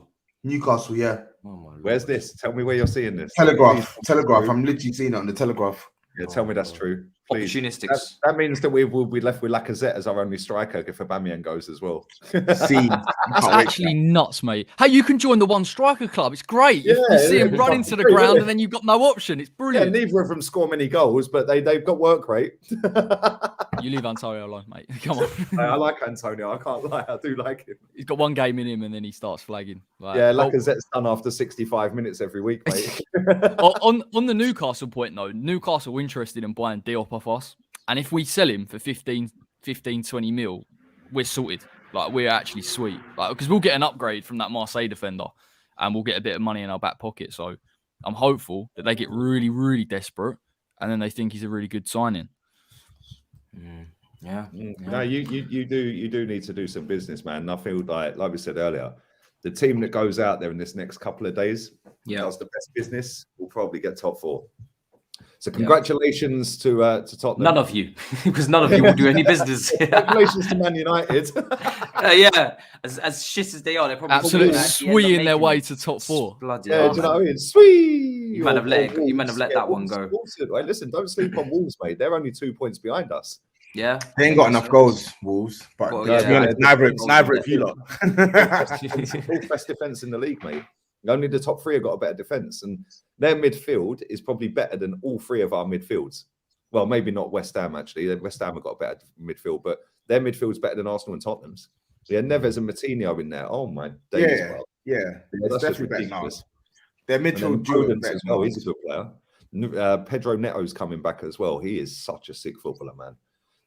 Newcastle, yeah. Oh, where's this? Tell me where you're seeing this. Telegraph. I'm literally seeing it on the Telegraph. Yeah, tell me that's true. Please. Opportunistics. That means that we will be left with Lacazette as our only striker if Aubameyang goes as well. That's actually nuts, mate. Hey, you can join the one striker club. It's great. You see him run into the ground and then you've got no option. It's brilliant. Yeah, neither of them score many goals, but they've got work rate. You leave Antonio alone, mate. Come on. I like Antonio. I can't lie. I do like him. He's got one game in him and then he starts flagging. Lacazette's done after 65 minutes every week, mate. on the Newcastle point, though, Newcastle interested in buying Diop off us. And if we sell him for 15, 20 mil, we're sorted. Like, we're actually sweet. Like, because we'll get an upgrade from that Marseille defender and we'll get a bit of money in our back pocket. So I'm hopeful that they get really, really desperate and then they think he's a really good signing. Yeah. No, you do need to do some business, man. And I feel like we said earlier, the team that goes out there in this next couple of days does the best business will probably get top 4. So congratulations to Tottenham. None of you, because none of you will do any business. Congratulations to Man United. As shit as they are, they're probably absolutely sweeing their way to top 4. Bloody do you know what I mean? Sweet. You might have let that one go. Right, listen, don't sleep on Wolves, mate. They're only 2 points behind us. Yeah, they ain't got enough goals, Wolves. But to be honest, neither of you lot. Fourth best defense in the league, mate. Only the top 3 have got a better defense, and their midfield is probably better than all 3 of our midfields. Well, maybe not West Ham, actually. West Ham have got a better midfield, but their midfield's better than Arsenal and Tottenham's. Yeah, Neves and Martinho in there. Oh my days! Yeah, that's just ridiculous. Their midfield as well. He's a good player. Pedro Neto's coming back as well. He is such a sick footballer, man.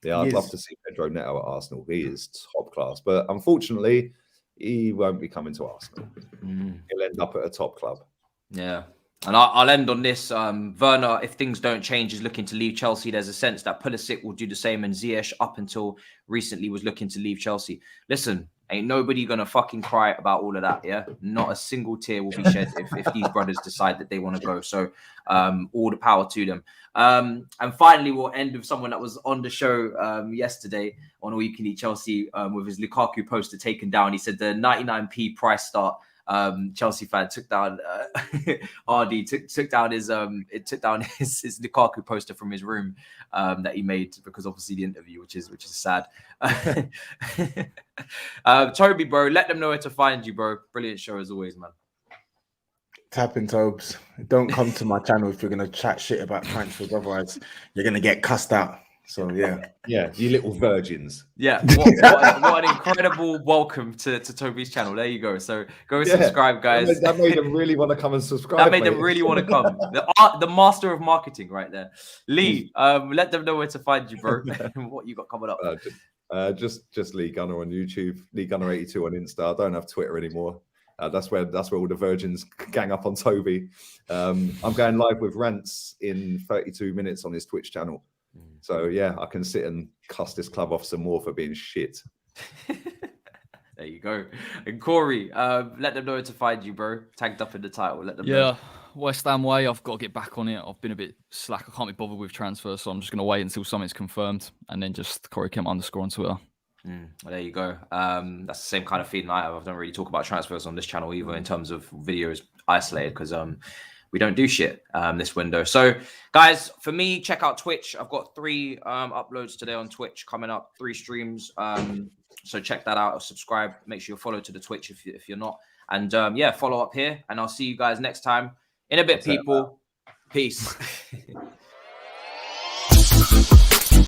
Yeah, I'd love to see Pedro Neto at Arsenal. He is top class, but unfortunately, he won't be coming to Arsenal. He'll end up at a top club. Yeah. And I'll end on this. Werner, if things don't change, is looking to leave Chelsea. There's a sense that Pulisic will do the same. And Ziyech, up until recently, was looking to leave Chelsea. Listen, ain't nobody going to fucking cry about all of that, yeah? Not a single tear will be shed if these brothers decide that they want to go. So all the power to them. And finally, we'll end with someone that was on the show yesterday on All You Can Eat Chelsea with his Lukaku poster taken down. He said the 99p price start Chelsea fan took down RD took down his Lukaku poster from his room that he made because obviously the interview, which is sad. Toby, bro, let them know where to find you, bro. Brilliant show as always, man. Tap in, Tobes. Don't come to my channel if you're gonna chat shit about transfers, otherwise you're gonna get cussed out. So yeah, you little virgins. Yeah, what an incredible welcome to Toby's channel. There you go. So go and subscribe, guys. That made them really want to come and subscribe. That made them really want to come. The master of marketing, right there. Lee, let them know where to find you, bro. What you got coming up? Just Lee Gunner on YouTube, Lee Gunner 82 on Insta. I don't have Twitter anymore. That's where all the virgins gang up on Toby. I'm going live with rants in 32 minutes on his Twitch channel. So yeah, I can sit and cuss this club off some more for being shit. There you go. And Corey, let them know where to find you, bro. Tagged up in the title. Let them know. West Ham way. I've got to get back on it. I've been a bit slack. I can't be bothered with transfers, so I'm just going to wait until something's confirmed and then just Corey Kemp _ on Twitter. Well, there you go. That's the same kind of feeling I have. I don't really talk about transfers on this channel either in terms of videos isolated because we don't do shit this window. So guys, for me, check out Twitch. I've got 3 uploads today on Twitch coming up, 3 streams. So check that out, subscribe, make sure you follow to the Twitch if you're not. And yeah, follow up here, and I'll see you guys next time. In a bit, people. Peace.